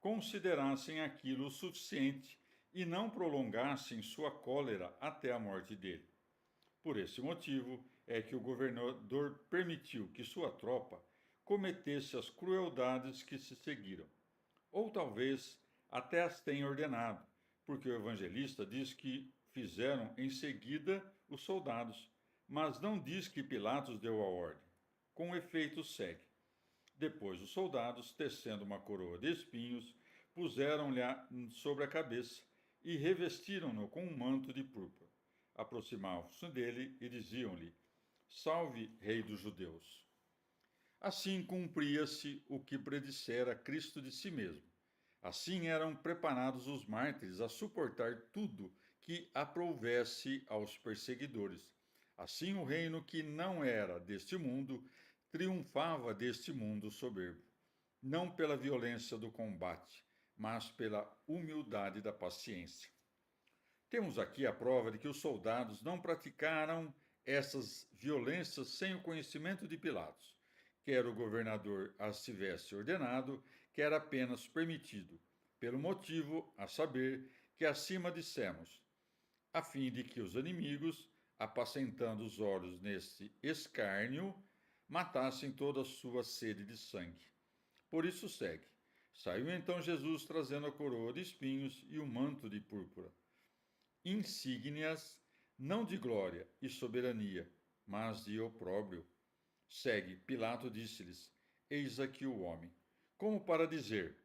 considerassem aquilo o suficiente e não prolongassem sua cólera até a morte dele. Por esse motivo é que o governador permitiu que sua tropa cometesse as crueldades que se seguiram. Ou talvez até as tenha ordenado, porque o evangelista diz que fizeram em seguida os soldados, mas não diz que Pilatos deu a ordem. Com efeito, segue. Depois os soldados, tecendo uma coroa de espinhos, puseram-lhe sobre a cabeça e revestiram-no com um manto de púrpura. Aproximavam-se dele e diziam-lhe: Salve, Rei dos Judeus! Assim cumpria-se o que predissera Cristo de si mesmo. Assim eram preparados os mártires a suportar tudo que aprouvesse aos perseguidores. Assim o reino que não era deste mundo triunfava deste mundo soberbo, não pela violência do combate, mas pela humildade da paciência. Temos aqui a prova de que os soldados não praticaram essas violências sem o conhecimento de Pilatos, quer o governador as tivesse ordenado, quer apenas permitido, pelo motivo, a saber, que acima dissemos, a fim de que os inimigos, apacentando os olhos neste escárnio, matassem toda a sua sede de sangue. Por isso segue. Saiu então Jesus trazendo a coroa de espinhos e o manto de púrpura, insígnias não de glória e soberania, mas de opróbrio. Segue, Pilato disse-lhes: Eis aqui o homem. Como para dizer: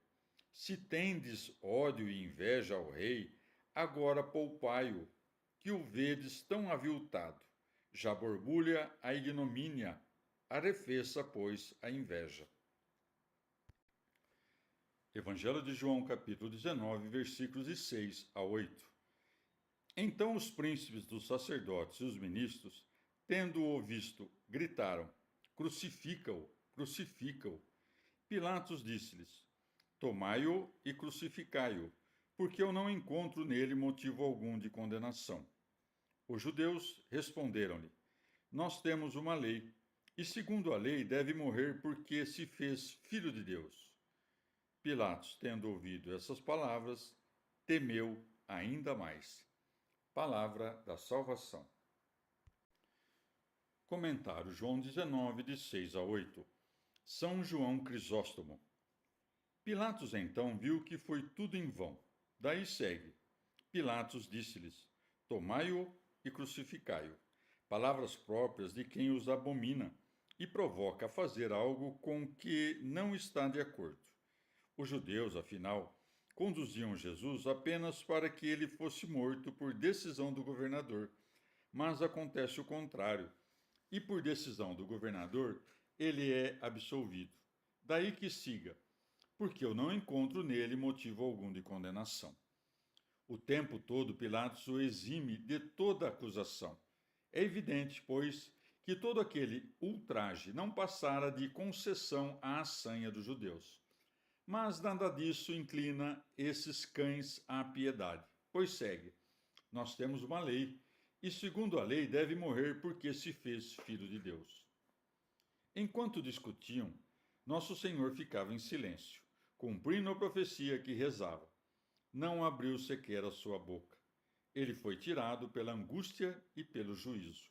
Se tendes ódio e inveja ao rei, agora poupai-o, que o vedes tão aviltado. Já borbulha a ignomínia, arrefeça, pois, a inveja. Evangelho de João, capítulo 19, versículos de 6 a 8. Então os príncipes dos sacerdotes e os ministros, tendo-o visto, gritaram: Crucifica-o, crucifica-o. Pilatos disse-lhes: Tomai-o e crucificai-o, porque eu não encontro nele motivo algum de condenação. Os judeus responderam-lhe: Nós temos uma lei, e segundo a lei deve morrer porque se fez filho de Deus. Pilatos, tendo ouvido essas palavras, temeu ainda mais. Palavra da salvação. Comentário João 19, de 6 a 8. São João Crisóstomo. Pilatos então viu que foi tudo em vão. Daí segue. Pilatos disse-lhes: Tomai-o e crucificai-o. Palavras próprias de quem os abomina e provoca a fazer algo com que não está de acordo. Os judeus, afinal, conduziam Jesus apenas para que ele fosse morto por decisão do governador, mas acontece o contrário, e por decisão do governador ele é absolvido. Daí que siga, porque eu não encontro nele motivo algum de condenação. O tempo todo Pilatos o exime de toda acusação. É evidente, pois, que todo aquele ultraje não passara de concessão à assanha dos judeus. Mas nada disso inclina esses cães à piedade, pois segue. Nós temos uma lei, e, segundo a lei, deve morrer porque se fez filho de Deus. Enquanto discutiam, Nosso Senhor ficava em silêncio, cumprindo a profecia que rezava. Não abriu sequer a sua boca. Ele foi tirado pela angústia e pelo juízo.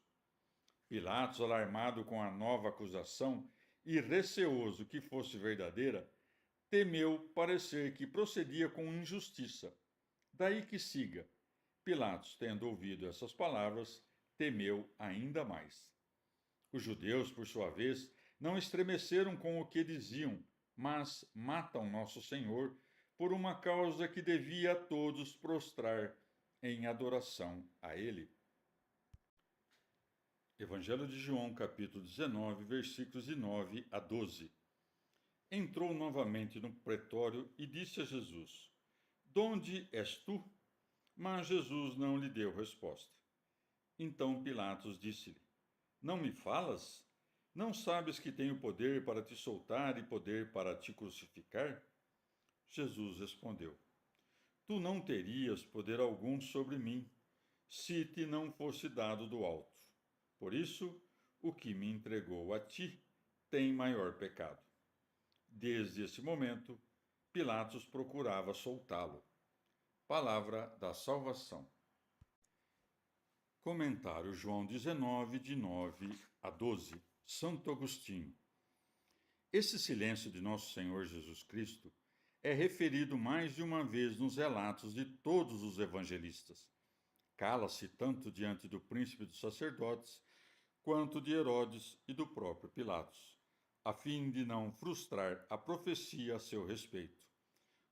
Pilatos, alarmado com a nova acusação e receoso que fosse verdadeira, temeu parecer que procedia com injustiça. Daí que siga. Pilatos, tendo ouvido essas palavras, temeu ainda mais. Os judeus, por sua vez, não estremeceram com o que diziam, mas matam Nosso Senhor por uma causa que devia a todos prostrar em adoração a Ele. Evangelho de João, capítulo 19, versículos de 9 a 12. Entrou novamente no pretório e disse a Jesus: "Donde és tu?" Mas Jesus não lhe deu resposta. Então Pilatos disse-lhe: "Não me falas? Não sabes que tenho poder para te soltar e poder para te crucificar?" Jesus respondeu: "Tu não terias poder algum sobre mim, se te não fosse dado do alto. Por isso, o que me entregou a ti tem maior pecado." Desde esse momento, Pilatos procurava soltá-lo. Palavra da salvação. Comentário João 19, de 9 a 12. Santo Agostinho. Esse silêncio de Nosso Senhor Jesus Cristo é referido mais de uma vez nos relatos de todos os evangelistas. Cala-se tanto diante do príncipe dos sacerdotes, quanto de Herodes e do próprio Pilatos, a fim de não frustrar a profecia a seu respeito.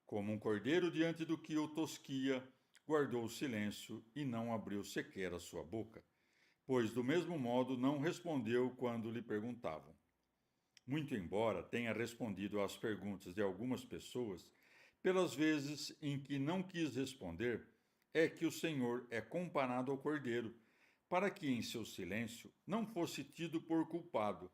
Como um cordeiro diante do que o tosquia, guardou o silêncio e não abriu sequer a sua boca, pois do mesmo modo não respondeu quando lhe perguntavam. Muito embora tenha respondido às perguntas de algumas pessoas, pelas vezes em que não quis responder, é que o Senhor é comparado ao cordeiro, para que em seu silêncio não fosse tido por culpado,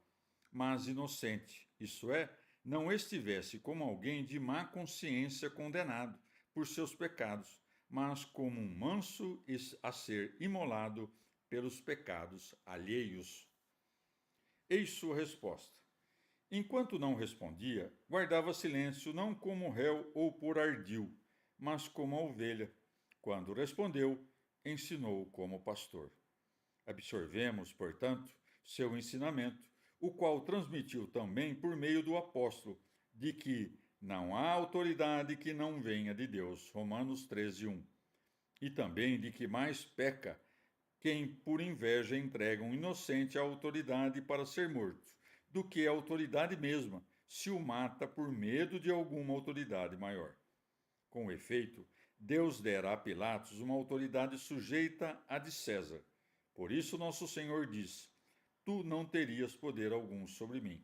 mas inocente, isto é, não estivesse como alguém de má consciência condenado por seus pecados, mas como um manso a ser imolado pelos pecados alheios. Eis sua resposta. Enquanto não respondia, guardava silêncio não como réu ou por ardil, mas como a ovelha. Quando respondeu, ensinou como pastor. Absorvemos, portanto, seu ensinamento, o qual transmitiu também por meio do apóstolo, de que não há autoridade que não venha de Deus, Romanos 13:1. E também de que mais peca quem por inveja entrega um inocente à autoridade para ser morto, do que a autoridade mesma, se o mata por medo de alguma autoridade maior. Com efeito, Deus dera a Pilatos uma autoridade sujeita à de César. Por isso Nosso Senhor diz: "Tu não terias poder algum sobre mim."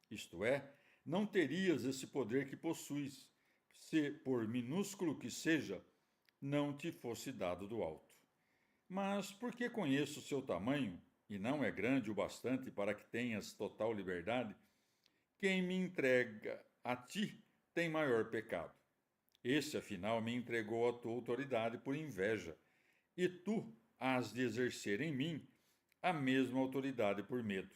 Isto é, não terias esse poder que possuis, se, por minúsculo que seja, não te fosse dado do alto. Mas porque conheço o seu tamanho, e não é grande o bastante para que tenhas total liberdade, quem me entrega a ti tem maior pecado. Esse, afinal, me entregou a tua autoridade por inveja, e tu has de exercer em mim a mesma autoridade por medo.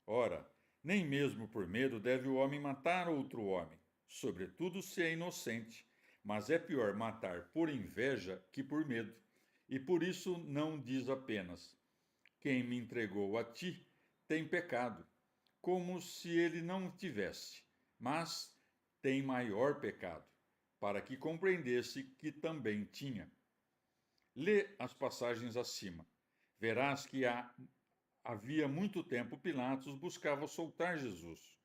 Ora, nem mesmo por medo deve o homem matar outro homem, sobretudo se é inocente, mas é pior matar por inveja que por medo, e por isso não diz apenas: "Quem me entregou a ti tem pecado", como se ele não tivesse, mas tem maior pecado, para que compreendesse que também tinha. Lê as passagens acima. Verás que havia muito tempo Pilatos buscava soltar Jesus.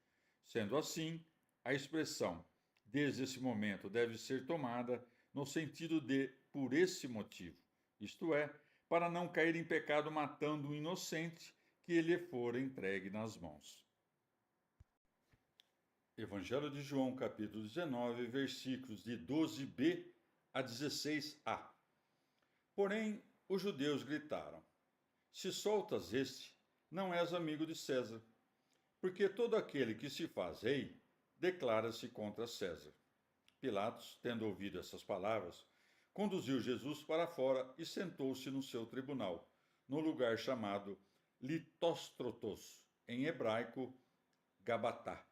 Sendo assim, a expressão "desde esse momento" deve ser tomada no sentido de "por esse motivo", isto é, para não cair em pecado matando um inocente que lhe fora entregue nas mãos. Evangelho de João, capítulo 19, versículos de 12b a 16a. Porém, os judeus gritaram: "Se soltas este, não és amigo de César, porque todo aquele que se faz rei declara-se contra César." Pilatos, tendo ouvido essas palavras, conduziu Jesus para fora e sentou-se no seu tribunal, no lugar chamado Litóstrotos, em hebraico, Gabatá.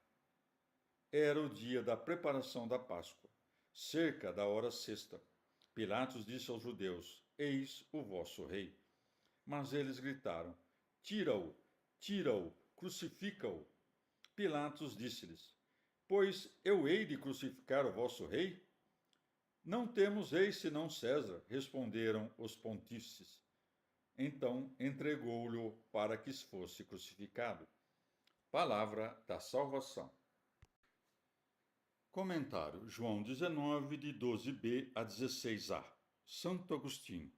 Era o dia da preparação da Páscoa, cerca da hora sexta. Pilatos disse aos judeus: Eis o vosso rei. Mas eles gritaram: Tira-o, tira-o, crucifica-o. Pilatos disse-lhes: Pois eu hei de crucificar o vosso rei? Não temos rei senão César, responderam os pontífices. Então entregou-lhe para que fosse crucificado. Palavra da salvação. Comentário: João 19, de 12b a 16a. Santo Agostinho.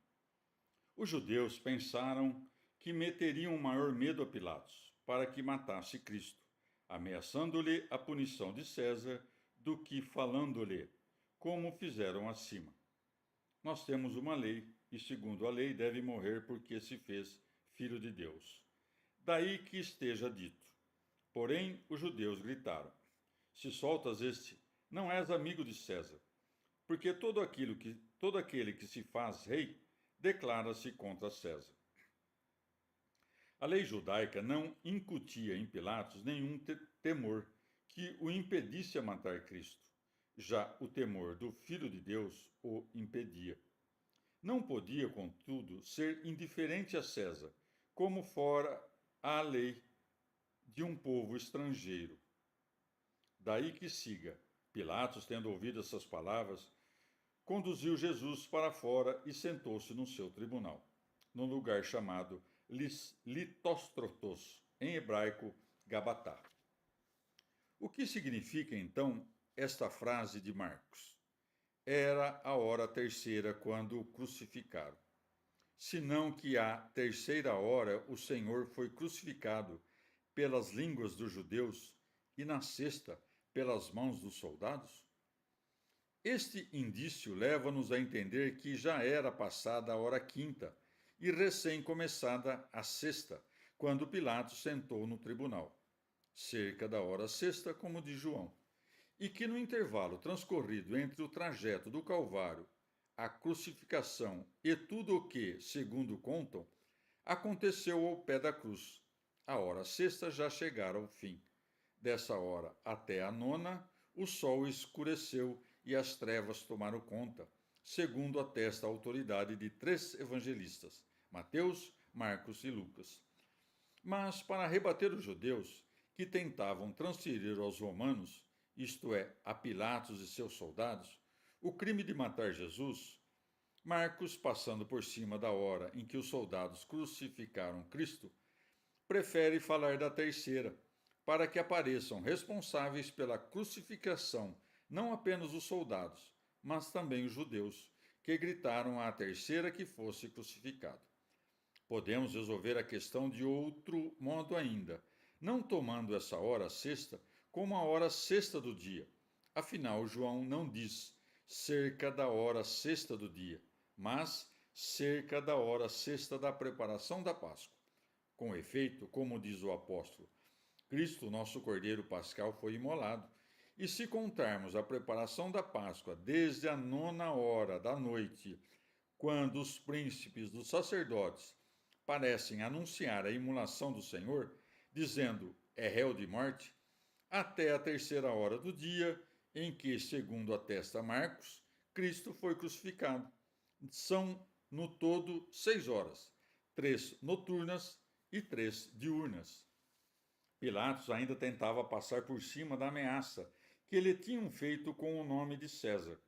Os judeus pensaram que meteriam maior medo a Pilatos, para que matasse Cristo, ameaçando-lhe a punição de César, do que falando-lhe, como fizeram acima. Nós temos uma lei, e segundo a lei deve morrer porque se fez filho de Deus. Daí que esteja dito. Porém, os judeus gritaram: Se soltas este, não és amigo de César, porque todo aquele que se faz rei declara-se contra César. A lei judaica não incutia em Pilatos nenhum temor que o impedisse a matar Cristo. Já o temor do Filho de Deus o impedia. Não podia, contudo, ser indiferente a César, como fora a lei de um povo estrangeiro. Daí que siga. Pilatos, tendo ouvido essas palavras, conduziu Jesus para fora e sentou-se no seu tribunal, no lugar chamado Litóstrotos, em hebraico, Gabatá. O que significa, então, esta frase de Marcos? Era a hora terceira quando o crucificaram. Senão que à terceira hora o Senhor foi crucificado pelas línguas dos judeus e na sexta pelas mãos dos soldados? Este indício leva-nos a entender que já era passada a hora quinta e recém começada a sexta, quando Pilatos sentou no tribunal, cerca da hora sexta, como diz João, e que no intervalo transcorrido entre o trajeto do Calvário, a crucificação e tudo o que, segundo contam, aconteceu ao pé da cruz. A hora sexta já chegara ao fim. Dessa hora até a nona, o sol escureceu e as trevas tomaram conta, segundo atesta a autoridade de 3 evangelistas, Mateus, Marcos e Lucas. Mas, para rebater os judeus, que tentavam transferir aos romanos, isto é, a Pilatos e seus soldados, o crime de matar Jesus, Marcos, passando por cima da hora em que os soldados crucificaram Cristo, prefere falar da terceira, para que apareçam responsáveis pela crucificação não apenas os soldados, mas também os judeus, que gritaram à terceira que fosse crucificado. Podemos resolver a questão de outro modo ainda, não tomando essa hora sexta como a hora sexta do dia. Afinal, João não diz cerca da hora sexta do dia, mas cerca da hora sexta da preparação da Páscoa. Com efeito, como diz o apóstolo, Cristo, nosso Cordeiro Pascal, foi imolado. E se contarmos a preparação da Páscoa desde a 9ª da noite, quando os príncipes dos sacerdotes parecem anunciar a imolação do Senhor, dizendo é réu de morte, até a 3ª hora do dia, em que, segundo atesta Marcos, Cristo foi crucificado. São, no todo, 6 horas, 3 noturnas e 3 diurnas. Pilatos ainda tentava passar por cima da ameaça que lhe tinham feito com o nome de César.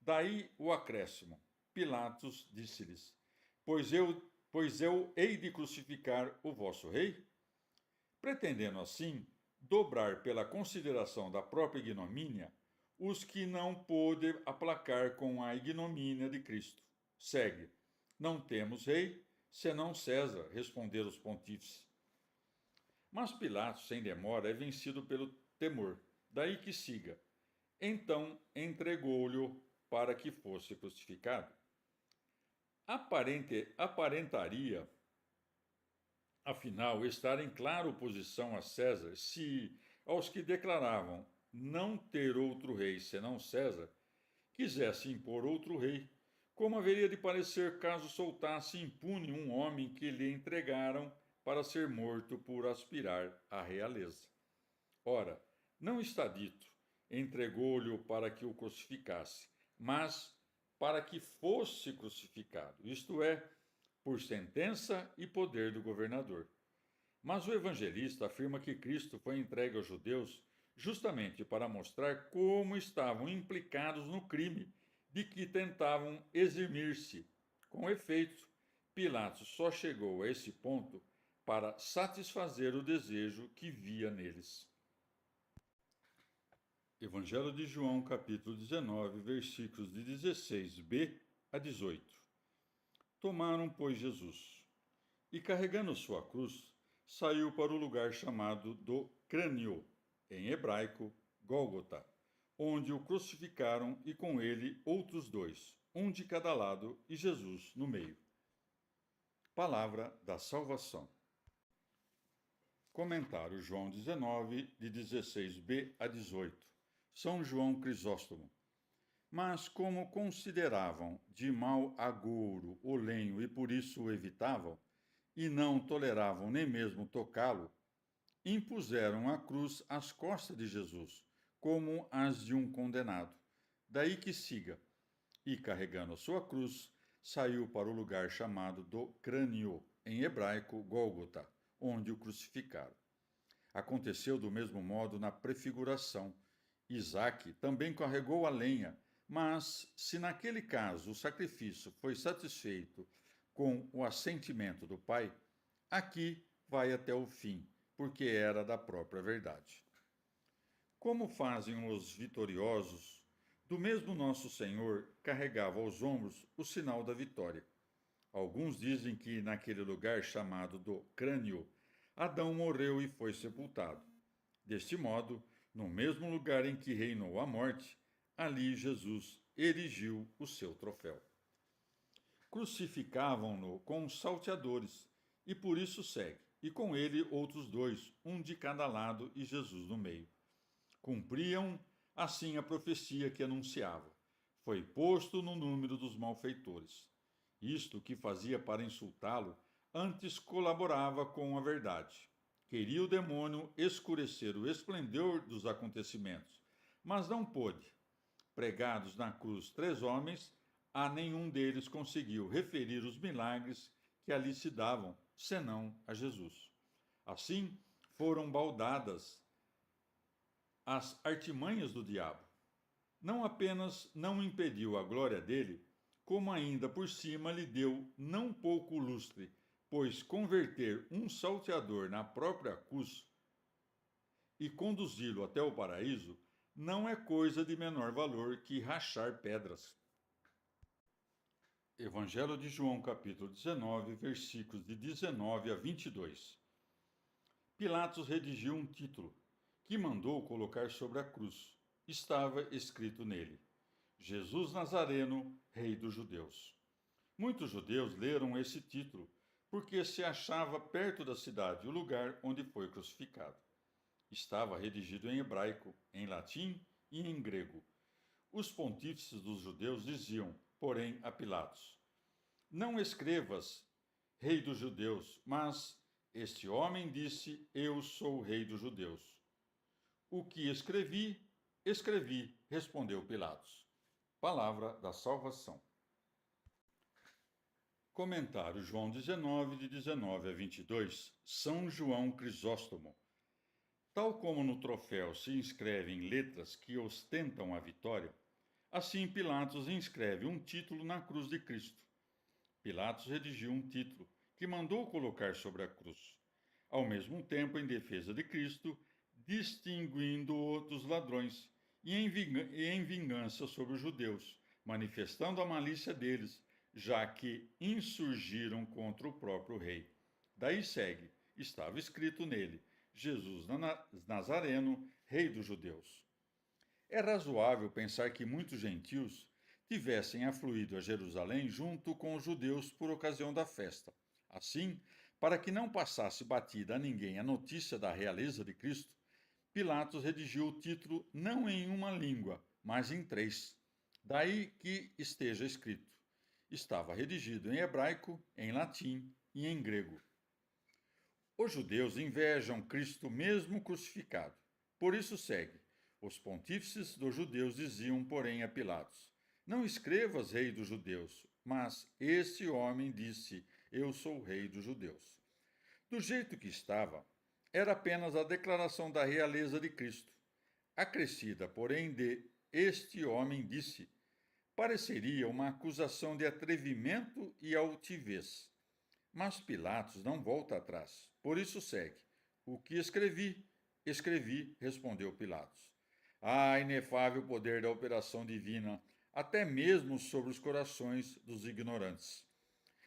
Daí o acréscimo. Pilatos disse-lhes: Pois eu hei de crucificar o vosso rei? Pretendendo assim dobrar pela consideração da própria ignomínia os que não pôde aplacar com a ignomínia de Cristo. Segue. Não temos rei, senão César, responderam os pontífices. Mas Pilatos, sem demora, é vencido pelo temor. Daí que siga. Então entregou-lhe para que fosse crucificado. Aparentaria, afinal, estar em clara oposição a César se, aos que declaravam não ter outro rei senão César, quisesse impor outro rei, Como haveria de parecer caso soltasse impune um homem que lhe entregaram para ser morto por aspirar à realeza? Ora, não está dito, entregou-lhe para que o crucificasse, mas para que fosse crucificado, isto é, por sentença e poder do governador. Mas o evangelista afirma que Cristo foi entregue aos judeus justamente para mostrar como estavam implicados no crime de que tentavam eximir-se. Com efeito, Pilatos só chegou a esse ponto para satisfazer o desejo que via neles. Evangelho de João, capítulo 19, versículos de 16b a 18. Tomaram, pois, Jesus, e carregando sua cruz, saiu para o lugar chamado do Crânio, em hebraico, Gólgota, onde o crucificaram e com ele outros dois, um de cada lado e Jesus no meio. Palavra da salvação. Comentário João 19, de 16b a 18. São João Crisóstomo. Mas como consideravam de mau agouro o lenho e por isso o evitavam, e não toleravam nem mesmo tocá-lo, impuseram a cruz às costas de Jesus, como as de um condenado. Daí que siga, e carregando a sua cruz, saiu para o lugar chamado do Crânio, em hebraico Gólgota, onde o crucificaram. Aconteceu do mesmo modo na prefiguração. Isaque também carregou a lenha, mas se naquele caso o sacrifício foi satisfeito com o assentimento do Pai, aqui vai até o fim, porque era da própria verdade. Como fazem os vitoriosos, do mesmo nosso Senhor carregava aos ombros o sinal da vitória. Alguns dizem que naquele lugar chamado do Crânio, Adão morreu e foi sepultado. Deste modo, no mesmo lugar em que reinou a morte, ali Jesus erigiu o seu troféu. Crucificavam-no com salteadores, e por isso segue, e com ele outros dois, um de cada lado e Jesus no meio. Cumpriam assim a profecia que anunciava. Foi posto no número dos malfeitores. Isto que fazia para insultá-lo, antes colaborava com a verdade. Queria o demônio escurecer o esplendor dos acontecimentos, mas não pôde. Pregados na cruz 3 homens, a nenhum deles conseguiu referir os milagres que ali se davam, senão a Jesus. Assim, foram baldadas as artimanhas do diabo. Não apenas não impediu a glória dele, como ainda por cima lhe deu não pouco lustre, pois converter um salteador na própria cruz e conduzi-lo até o paraíso não é coisa de menor valor que rachar pedras. Evangelho de João, capítulo 19, versículos de 19 a 22. Pilatos redigiu um título, que mandou colocar sobre a cruz. Estava escrito nele: Jesus Nazareno, Rei dos Judeus. Muitos judeus leram esse título, porque se achava perto da cidade o lugar onde foi crucificado. Estava redigido em hebraico, em latim e em grego. Os pontífices dos judeus diziam, porém, a Pilatos: Não escrevas, Rei dos Judeus, mas este homem disse: Eu sou o Rei dos Judeus. O que escrevi, escrevi, respondeu Pilatos. Palavra da salvação. Comentário João 19, de 19 a 22, São João Crisóstomo. Tal como no troféu se inscrevem letras que ostentam a vitória, assim Pilatos inscreve um título na cruz de Cristo. Pilatos redigiu um título que mandou colocar sobre a cruz, ao mesmo tempo em defesa de Cristo, distinguindo-o dos ladrões e em vingança sobre os judeus, manifestando a malícia deles, já que insurgiram contra o próprio rei. Daí segue, estava escrito nele: Jesus Nazareno, Rei dos Judeus. É razoável pensar que muitos gentios tivessem afluído a Jerusalém junto com os judeus por ocasião da festa. Assim, para que não passasse batida a ninguém a notícia da realeza de Cristo, Pilatos redigiu o título não em uma língua, mas em 3. Daí que esteja escrito: Estava redigido em hebraico, em latim e em grego. Os judeus invejam Cristo mesmo crucificado. Por isso segue. Os pontífices dos judeus diziam, porém, a Pilatos: Não escrevas rei dos judeus, mas este homem disse: Eu sou rei dos judeus. Do jeito que estava, era apenas a declaração da realeza de Cristo. Acrescida, porém, de este homem disse, pareceria uma acusação de atrevimento e altivez. Mas Pilatos não volta atrás, por isso segue. O que escrevi, escrevi, respondeu Pilatos. Ah, inefável poder da operação divina, até mesmo sobre os corações dos ignorantes.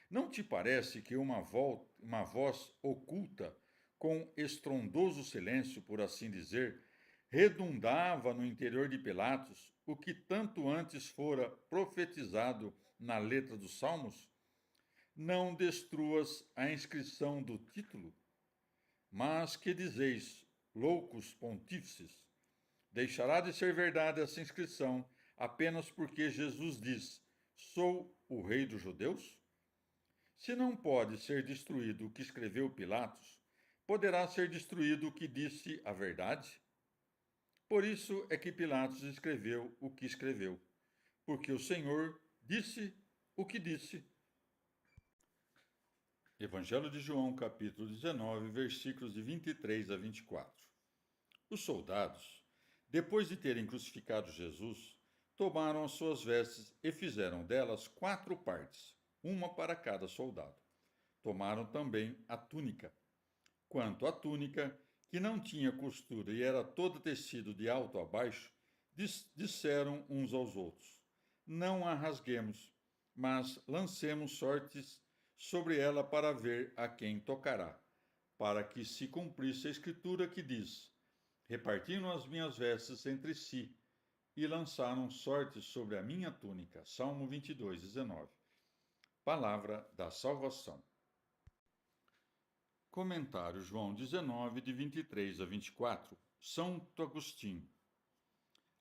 Não te parece que uma voz oculta, com estrondoso silêncio, por assim dizer, redundava no interior de Pilatos o que tanto antes fora profetizado na letra dos Salmos? Não destruas a inscrição do título? Mas que dizeis, loucos pontífices? Deixará de ser verdade essa inscrição apenas porque Jesus diz: Sou o rei dos judeus? Se não pode ser destruído o que escreveu Pilatos, poderá ser destruído o que disse a verdade? Por isso é que Pilatos escreveu o que escreveu, porque o Senhor disse o que disse. Evangelho de João, capítulo 19, versículos de 23 a 24. Os soldados, depois de terem crucificado Jesus, tomaram as suas vestes e fizeram delas 4 partes, uma para cada soldado. Tomaram também a túnica. Quanto à túnica, que não tinha costura e era toda tecido de alto a baixo, disseram uns aos outros: Não a rasguemos, mas lancemos sortes sobre ela para ver a quem tocará, para que se cumprisse a escritura que diz: Repartiram as minhas vestes entre si e lançaram sortes sobre a minha túnica. Salmo 22, 19. Palavra da salvação. Comentário João 19, de 23 a 24. Santo Agostinho.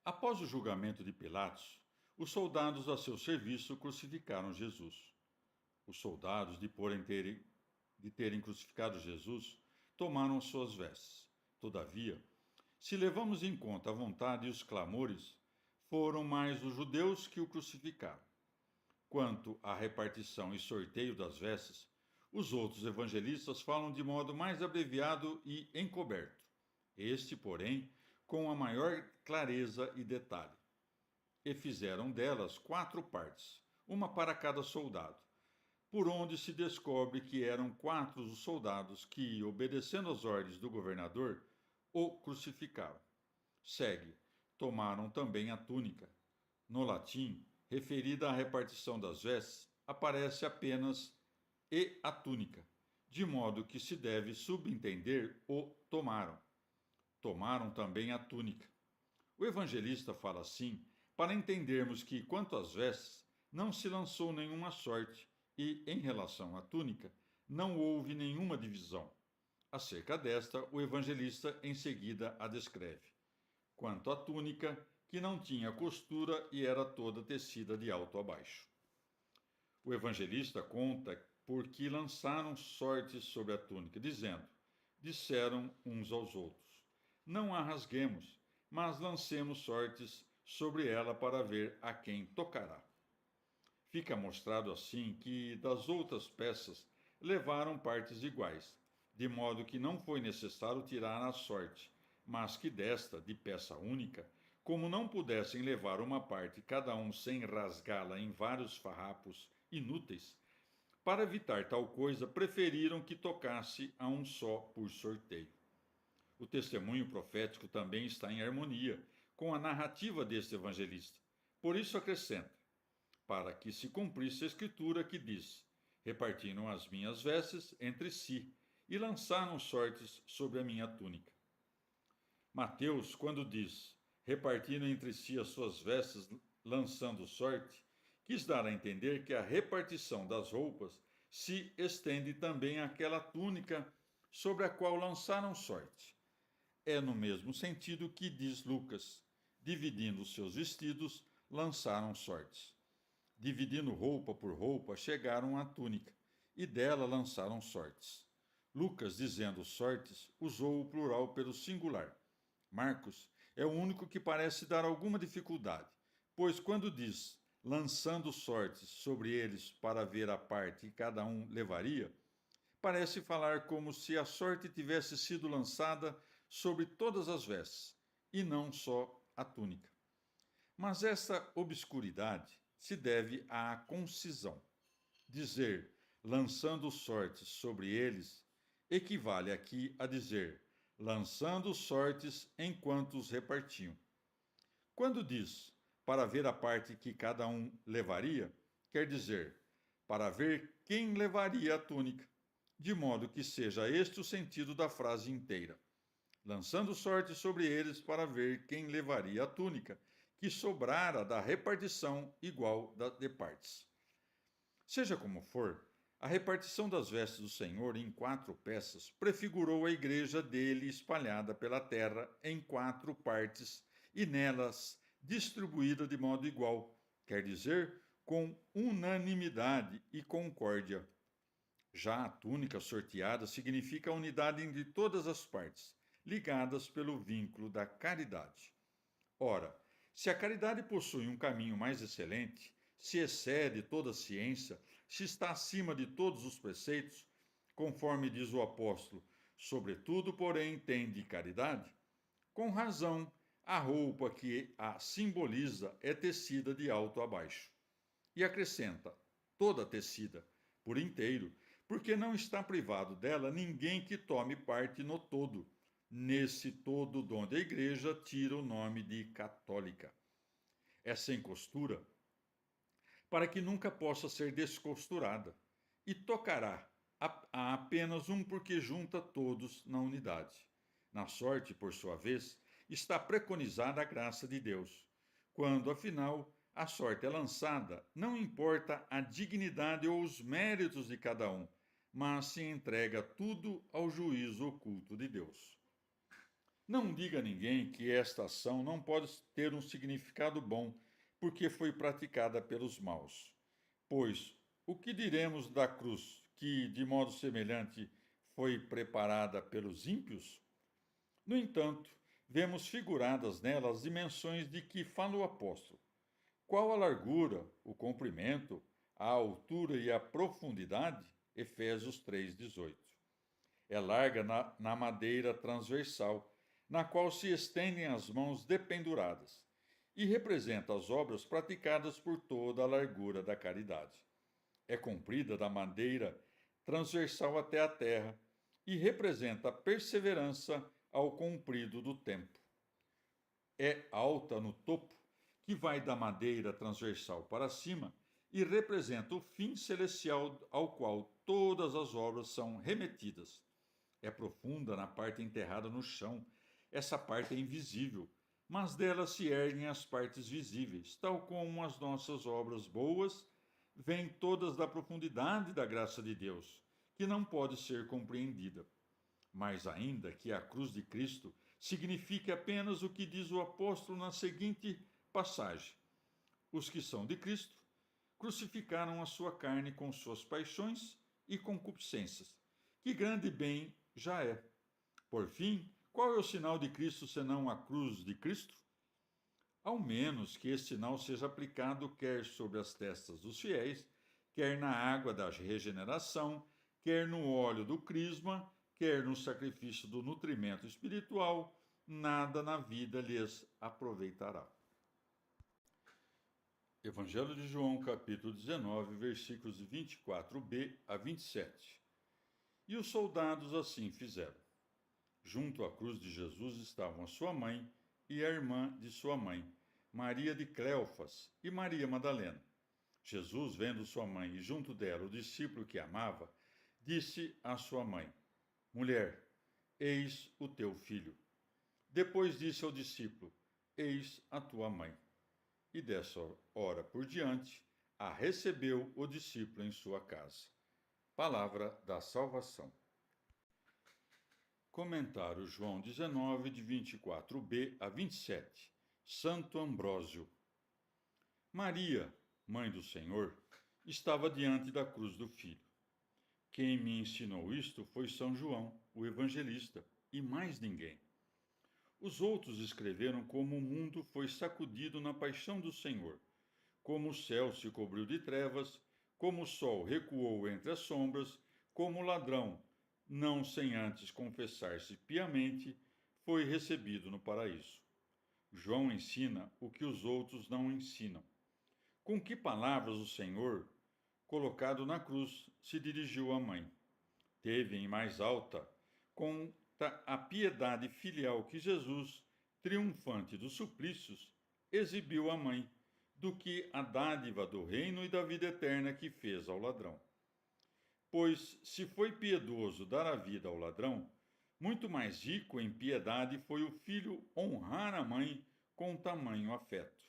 Após o julgamento de Pilatos, os soldados a seu serviço crucificaram Jesus. Os soldados, de terem crucificado Jesus, tomaram suas vestes. Todavia, se levamos em conta a vontade e os clamores, foram mais os judeus que o crucificaram. Quanto à repartição e sorteio das vestes, os outros evangelistas falam de modo mais abreviado e encoberto. Este, porém, com a maior clareza e detalhe. E fizeram delas 4 partes, uma para cada soldado, por onde se descobre que eram 4 os soldados que, obedecendo às ordens do governador, o crucificaram. Segue, tomaram também a túnica. No latim, referida à repartição das vestes, aparece apenas e a túnica, de modo que se deve subentender o tomaram. Tomaram também a túnica. O evangelista fala assim para entendermos que, quanto às vestes, não se lançou nenhuma sorte e, em relação à túnica, não houve nenhuma divisão. Acerca desta, o evangelista em seguida a descreve. Quanto à túnica, que não tinha costura e era toda tecida de alto a baixo. O evangelista conta por que lançaram sortes sobre a túnica, dizendo: Disseram uns aos outros: Não a rasguemos, mas lancemos sortes sobre ela para ver a quem tocará. Fica mostrado assim que das outras peças levaram partes iguais, de modo que não foi necessário tirar a sorte, mas que desta, de peça única, como não pudessem levar uma parte cada um sem rasgá-la em vários farrapos inúteis, para evitar tal coisa, preferiram que tocasse a um só por sorteio. O testemunho profético também está em harmonia com a narrativa deste evangelista. Por isso acrescenta: para que se cumprisse a escritura que diz: Repartiram as minhas vestes entre si e lançaram sortes sobre a minha túnica. Mateus, quando diz: Repartiram entre si as suas vestes, lançando sorte, quis dar a entender que a repartição das roupas se estende também àquela túnica sobre a qual lançaram sorte. É no mesmo sentido que diz Lucas: dividindo os seus vestidos, lançaram sortes. dividindo roupa por roupa, chegaram à túnica, e dela lançaram sortes. Lucas, dizendo sortes, usou o plural pelo singular. Marcos é o único que parece dar alguma dificuldade, pois quando diz lançando sortes sobre eles para ver a parte que cada um levaria, parece falar como se a sorte tivesse sido lançada sobre todas as vestes, e não só a túnica. Mas essa obscuridade se deve à concisão. Dizer lançando sortes sobre eles equivale aqui a dizer lançando sortes enquanto os repartiam. Quando diz para ver a parte que cada um levaria, quer dizer para ver quem levaria a túnica, de modo que seja este o sentido da frase inteira. Lançando sorte sobre eles para ver quem levaria a túnica, que sobrara da repartição igual de partes. Seja como for, a repartição das vestes do Senhor em 4 peças prefigurou a igreja dele espalhada pela terra em 4 partes e nelas distribuída de modo igual, quer dizer, com unanimidade e concórdia. Já a túnica sorteada significa a unidade entre todas as partes, ligadas pelo vínculo da caridade. Ora, se a caridade possui um caminho mais excelente, se excede toda a ciência, se está acima de todos os preceitos, conforme diz o apóstolo, sobretudo, porém, tende caridade, com razão, a roupa que a simboliza é tecida de alto a baixo. E acrescenta, toda tecida, por inteiro, porque não está privado dela ninguém que tome parte no todo, nesse todo donde a igreja tira o nome de católica. É sem costura, para que nunca possa ser descosturada, e tocará a apenas um porque junta todos na unidade. Na sorte, por sua vez, está preconizada a graça de Deus, quando, afinal, a sorte é lançada, não importa a dignidade ou os méritos de cada um, mas se entrega tudo ao juízo oculto de Deus. Não diga a ninguém que esta ação não pode ter um significado bom, porque foi praticada pelos maus. Pois o que diremos da cruz, que de modo semelhante foi preparada pelos ímpios? No entanto, vemos figuradas nela as dimensões de que fala o apóstolo. Qual a largura, o comprimento, a altura e a profundidade? Efésios 3,18. É larga na madeira transversal, na qual se estendem as mãos dependuradas, e representa as obras praticadas por toda a largura da caridade. É comprida da madeira transversal até a terra, e representa a perseverança ao comprido do tempo. É alta no topo, que vai da madeira transversal para cima, e representa o fim celestial ao qual todas as obras são remetidas. É profunda na parte enterrada no chão. Essa parte é invisível, mas dela se erguem as partes visíveis, tal como as nossas obras boas vêm todas da profundidade da graça de Deus, que não pode ser compreendida. Mais ainda que a cruz de Cristo signifique apenas o que diz o apóstolo na seguinte passagem: os que são de Cristo crucificaram a sua carne com suas paixões e concupiscências. Que grande bem já é! Por fim, qual é o sinal de Cristo senão a cruz de Cristo? Ao menos que esse sinal seja aplicado quer sobre as testas dos fiéis, quer na água da regeneração, quer no óleo do crisma, quer no sacrifício do nutrimento espiritual, nada na vida lhes aproveitará. Evangelho de João, capítulo 19, versículos de 24b a 27. E os soldados assim fizeram. Junto à cruz de Jesus estavam a sua mãe e a irmã de sua mãe, Maria de Cleofas e Maria Madalena. Jesus, vendo sua mãe e junto dela o discípulo que amava, disse à sua mãe: Mulher, eis o teu filho. Depois disse ao discípulo: Eis a tua mãe. E dessa hora por diante, a recebeu o discípulo em sua casa. Palavra da salvação. Comentário João 19, de 24b a 27. Santo Ambrósio. Maria, mãe do Senhor, estava diante da cruz do Filho. Quem me ensinou isto foi São João, o evangelista, e mais ninguém. Os outros escreveram como o mundo foi sacudido na paixão do Senhor, como o céu se cobriu de trevas, como o sol recuou entre as sombras, como o ladrão, não sem antes confessar-se piamente, foi recebido no paraíso. João ensina o que os outros não ensinam. Com que palavras o Senhor, colocado na cruz, se dirigiu à mãe? Teve em mais alta conta a piedade filial que Jesus, triunfante dos suplícios, exibiu à mãe, do que a dádiva do reino e da vida eterna que fez ao ladrão. Pois, se foi piedoso dar a vida ao ladrão, muito mais rico em piedade foi o filho honrar a mãe com tamanho afeto.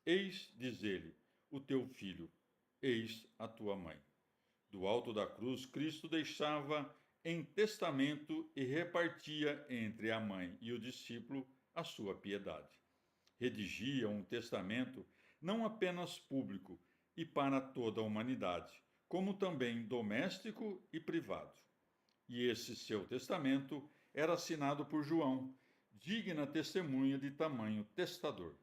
Eis, diz ele, o teu filho, eis a tua mãe. Do alto da cruz, Cristo deixava em testamento e repartia entre a mãe e o discípulo a sua piedade. Redigia um testamento não apenas público e para toda a humanidade, como também doméstico e privado. E esse seu testamento era assinado por João, digna testemunha de tamanho testador.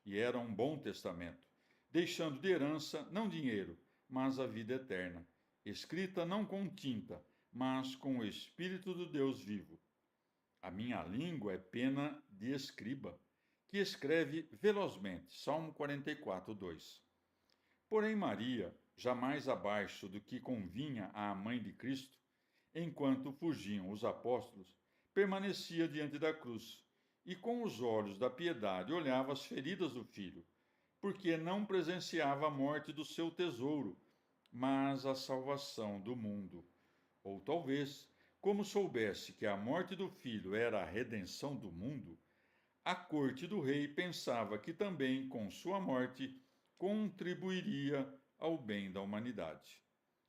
E era um bom testamento, deixando de herança não dinheiro, mas a vida eterna, escrita não com tinta, mas com o Espírito do Deus vivo. A minha língua é pena de escriba, que escreve velozmente. Salmo 44, 2. Porém, Maria, jamais abaixo do que convinha à mãe de Cristo, enquanto fugiam os apóstolos, permanecia diante da cruz e, com os olhos da piedade, olhava as feridas do filho, porque não presenciava a morte do seu tesouro, mas a salvação do mundo. Ou talvez, como soubesse que a morte do filho era a redenção do mundo, a corte do rei pensava que também, com sua morte, contribuiria ao bem da humanidade.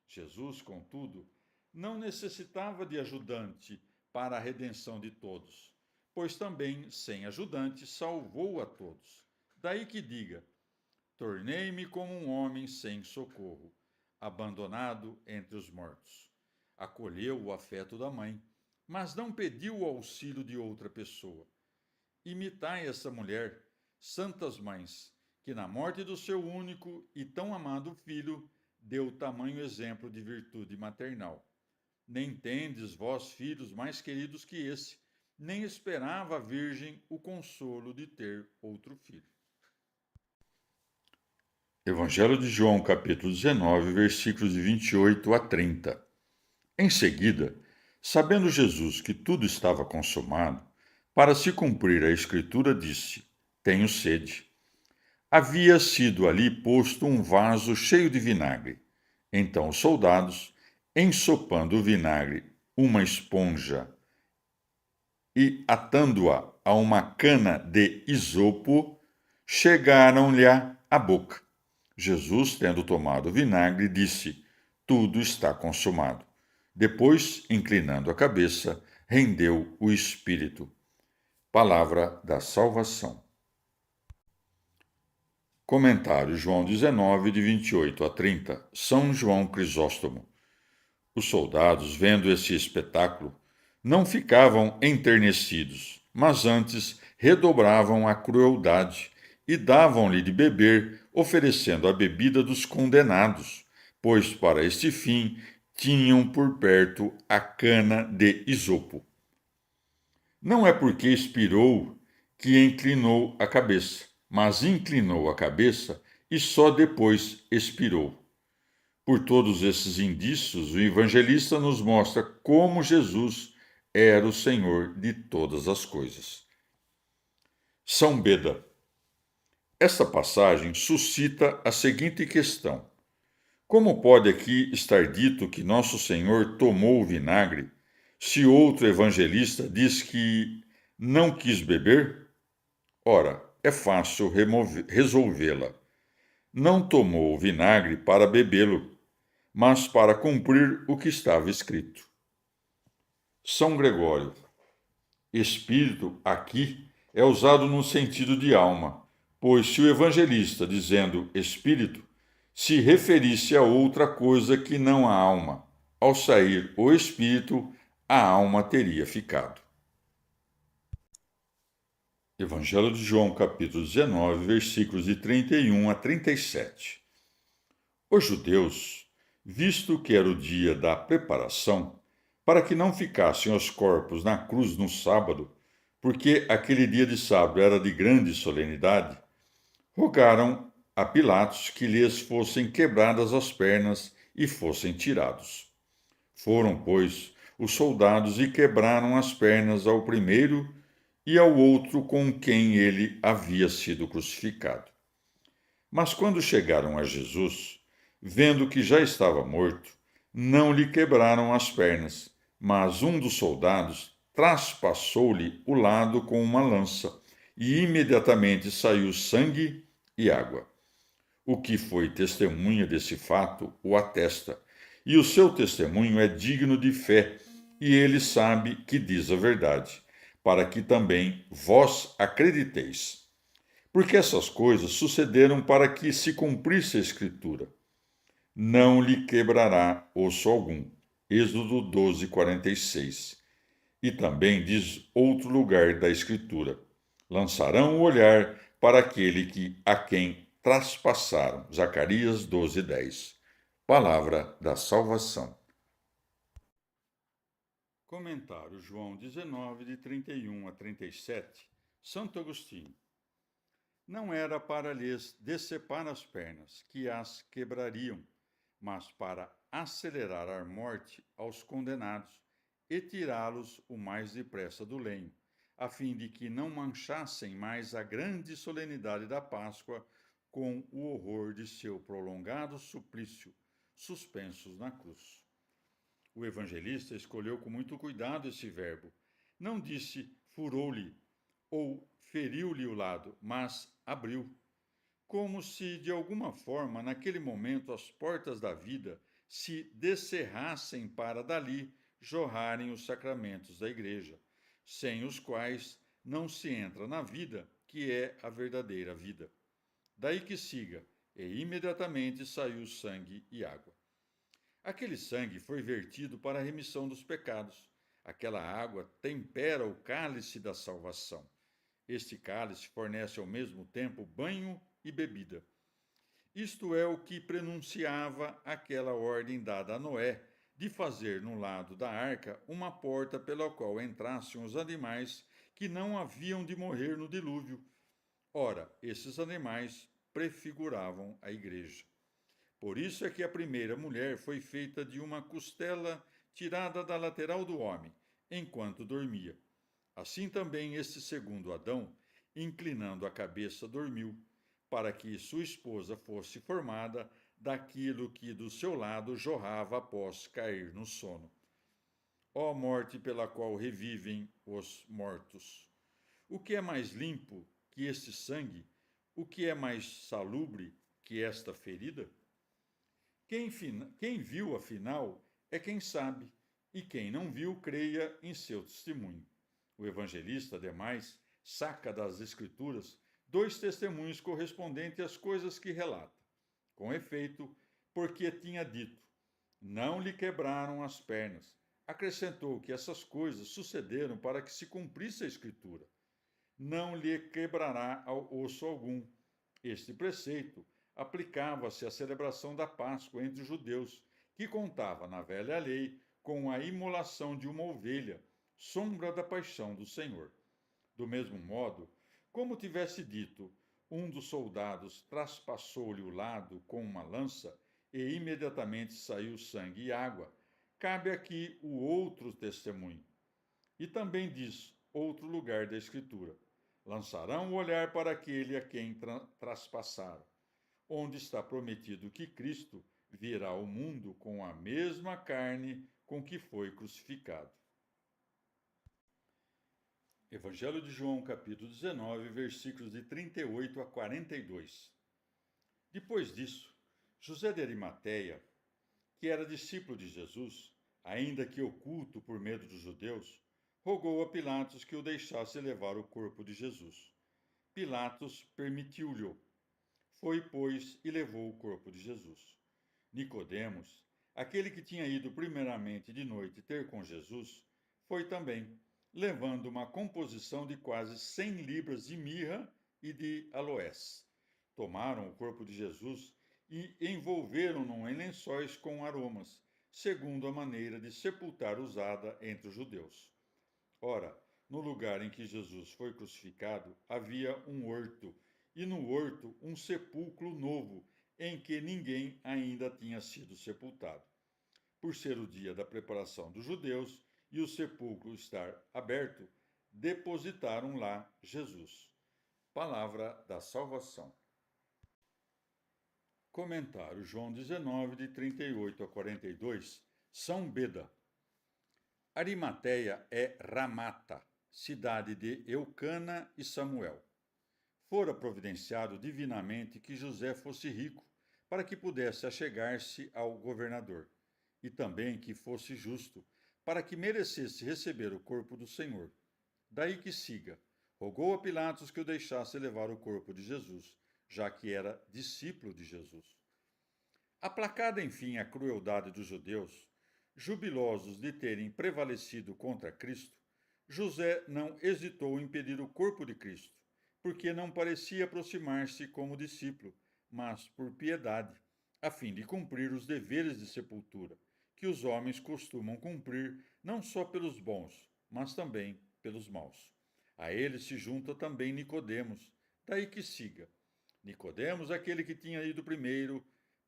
Jesus, contudo, não necessitava de ajudante para a redenção de todos, pois também, sem ajudante, salvou a todos. Daí que diga: tornei-me como um homem sem socorro, abandonado entre os mortos. Acolheu o afeto da mãe, mas não pediu o auxílio de outra pessoa. Imitai essa mulher, santas mães, que na morte do seu único e tão amado filho, deu tamanho exemplo de virtude maternal. Nem tendes vós filhos mais queridos que esse, nem esperava a Virgem o consolo de ter outro filho. Evangelho de João, capítulo 19, versículos de 28 a 30. Em seguida, sabendo Jesus que tudo estava consumado, para se cumprir a Escritura, disse: tenho sede. Havia sido ali posto um vaso cheio de vinagre. Então os soldados, ensopando o vinagre, uma esponja, e atando-a a uma cana de isopo, chegaram-lhe à boca. Jesus, tendo tomado o vinagre, disse: tudo está consumado. Depois, inclinando a cabeça, rendeu o espírito. Palavra da salvação. Comentário João 19, de 28 a 30. São João Crisóstomo. Os soldados, vendo esse espetáculo, não ficavam enternecidos, mas antes redobravam a crueldade e davam-lhe de beber, oferecendo a bebida dos condenados, pois para este fim tinham por perto a cana de isopo. Não é porque expirou que inclinou a cabeça, mas inclinou a cabeça e só depois expirou. Por todos esses indícios, o evangelista nos mostra como Jesus era o Senhor de todas as coisas. São Beda. Esta passagem suscita a seguinte questão: como pode aqui estar dito que Nosso Senhor tomou o vinagre, se outro evangelista diz que não quis beber? Ora, é fácil resolvê-la. Não tomou o vinagre para bebê-lo, mas para cumprir o que estava escrito. São Gregório. Espírito, aqui, é usado no sentido de alma, pois se o evangelista, dizendo espírito, se referisse a outra coisa que não a alma. Ao sair o espírito, a alma teria ficado. Evangelho de João, capítulo 19, versículos de 31 a 37. Os judeus, visto que era o dia da preparação, para que não ficassem os corpos na cruz no sábado, porque aquele dia de sábado era de grande solenidade, rogaram a Pilatos que lhes fossem quebradas as pernas e fossem tirados. Foram, pois, os soldados e quebraram as pernas ao primeiro e ao outro com quem ele havia sido crucificado. Mas quando chegaram a Jesus, vendo que já estava morto, não lhe quebraram as pernas, mas um dos soldados traspassou-lhe o lado com uma lança, e imediatamente saiu sangue e água. O que foi testemunha desse fato o atesta, e o seu testemunho é digno de fé, e ele sabe que diz a verdade, para que também vós acrediteis. Porque essas coisas sucederam para que se cumprisse a Escritura. Não lhe quebrará osso algum. Êxodo 12, 46. E também diz outro lugar da Escritura: lançarão o olhar para aquele a quem traspassaram. Zacarias 12, 10. Palavra da salvação. Comentário João 19, de 31 a 37. Santo Agostinho. Não era para lhes decepar as pernas, que as quebrariam, mas para acelerar a morte aos condenados e tirá-los o mais depressa do lenho, a fim de que não manchassem mais a grande solenidade da Páscoa com o horror de seu prolongado suplício, suspensos na cruz. O evangelista escolheu com muito cuidado esse verbo. Não disse furou-lhe ou feriu-lhe o lado, mas abriu, como se de alguma forma, naquele momento, as portas da vida se descerrassem para dali jorrarem os sacramentos da Igreja, sem os quais não se entra na vida, que é a verdadeira vida. Daí que siga, e imediatamente saiu sangue e água. Aquele sangue foi vertido para a remissão dos pecados. Aquela água tempera o cálice da salvação. Este cálice fornece ao mesmo tempo banho e bebida. Isto é o que prenunciava aquela ordem dada a Noé de fazer no lado da arca uma porta pela qual entrassem os animais que não haviam de morrer no dilúvio. Ora, esses animais prefiguravam a igreja. Por isso é que a primeira mulher foi feita de uma costela tirada da lateral do homem, enquanto dormia. Assim também este segundo Adão, inclinando a cabeça, dormiu, para que sua esposa fosse formada daquilo que do seu lado jorrava após cair no sono. Ó morte pela qual revivem os mortos! O que é mais limpo que este sangue? O que é mais salubre que esta ferida? Quem viu, afinal, é quem sabe, e quem não viu, creia em seu testemunho. O evangelista, ademais, saca das Escrituras 2 testemunhos correspondentes às coisas que relata. Com efeito, porque tinha dito, não lhe quebraram as pernas, acrescentou que essas coisas sucederam para que se cumprisse a Escritura. Não lhe quebrará osso algum. Este preceito aplicava-se à celebração da Páscoa entre os judeus, que contava na velha lei com a imolação de uma ovelha, sombra da paixão do Senhor. Do mesmo modo, como tivesse dito, um dos soldados traspassou-lhe o lado com uma lança e imediatamente saiu sangue e água, cabe aqui o outro testemunho. E também diz outro lugar da Escritura: lançarão o olhar para aquele a quem traspassaram, onde está prometido que Cristo virá ao mundo com a mesma carne com que foi crucificado. Evangelho de João, capítulo 19, versículos de 38 a 42. Depois disso, José de Arimateia, que era discípulo de Jesus, ainda que oculto por medo dos judeus, rogou a Pilatos que o deixasse levar o corpo de Jesus. Pilatos permitiu-lhe. Foi, pois, e levou o corpo de Jesus. Nicodemos, aquele que tinha ido primeiramente de noite ter com Jesus, foi também, levando uma composição de quase 100 libras de mirra e de aloés. Tomaram o corpo de Jesus e envolveram-no em lençóis com aromas, segundo a maneira de sepultar usada entre os judeus. Ora, no lugar em que Jesus foi crucificado havia um horto, e no horto um sepulcro novo, em que ninguém ainda tinha sido sepultado. Por ser o dia da preparação dos judeus e o sepulcro estar aberto, depositaram lá Jesus. Palavra da salvação. Comentário João 19, de 38 a 42. São Beda. Arimateia é Ramata, cidade de Eucana e Samuel. Fora providenciado divinamente que José fosse rico, para que pudesse achegar-se ao governador, e também que fosse justo, para que merecesse receber o corpo do Senhor. Daí que siga, rogou a Pilatos que o deixasse levar o corpo de Jesus, já que era discípulo de Jesus. Aplacada, enfim, a crueldade dos judeus, jubilosos de terem prevalecido contra Cristo, José não hesitou em pedir o corpo de Cristo, porque não parecia aproximar-se como discípulo, mas por piedade, a fim de cumprir os deveres de sepultura, que os homens costumam cumprir não só pelos bons, mas também pelos maus. A ele se junta também Nicodemos, daí que siga. Nicodemos, aquele que tinha ido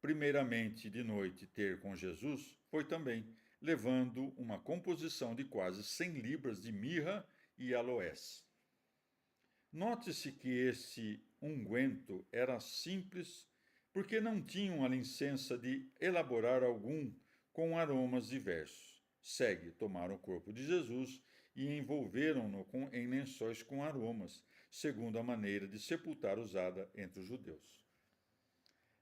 primeiramente de noite ter com Jesus, foi também, levando uma composição de quase 100 libras de mirra e aloés. Note-se que esse unguento era simples, porque não tinham a licença de elaborar algum com aromas diversos. Segue, tomaram o corpo de Jesus e envolveram-no em lençóis com aromas, segundo a maneira de sepultar usada entre os judeus.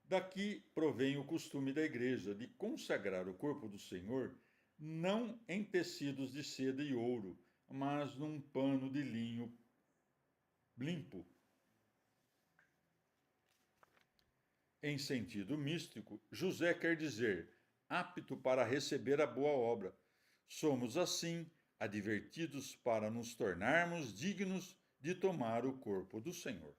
Daqui provém o costume da igreja de consagrar o corpo do Senhor não em tecidos de seda e ouro, mas num pano de linho limpo. Em sentido místico, José quer dizer apto para receber a boa obra. Somos, assim, advertidos para nos tornarmos dignos de tomar o corpo do Senhor.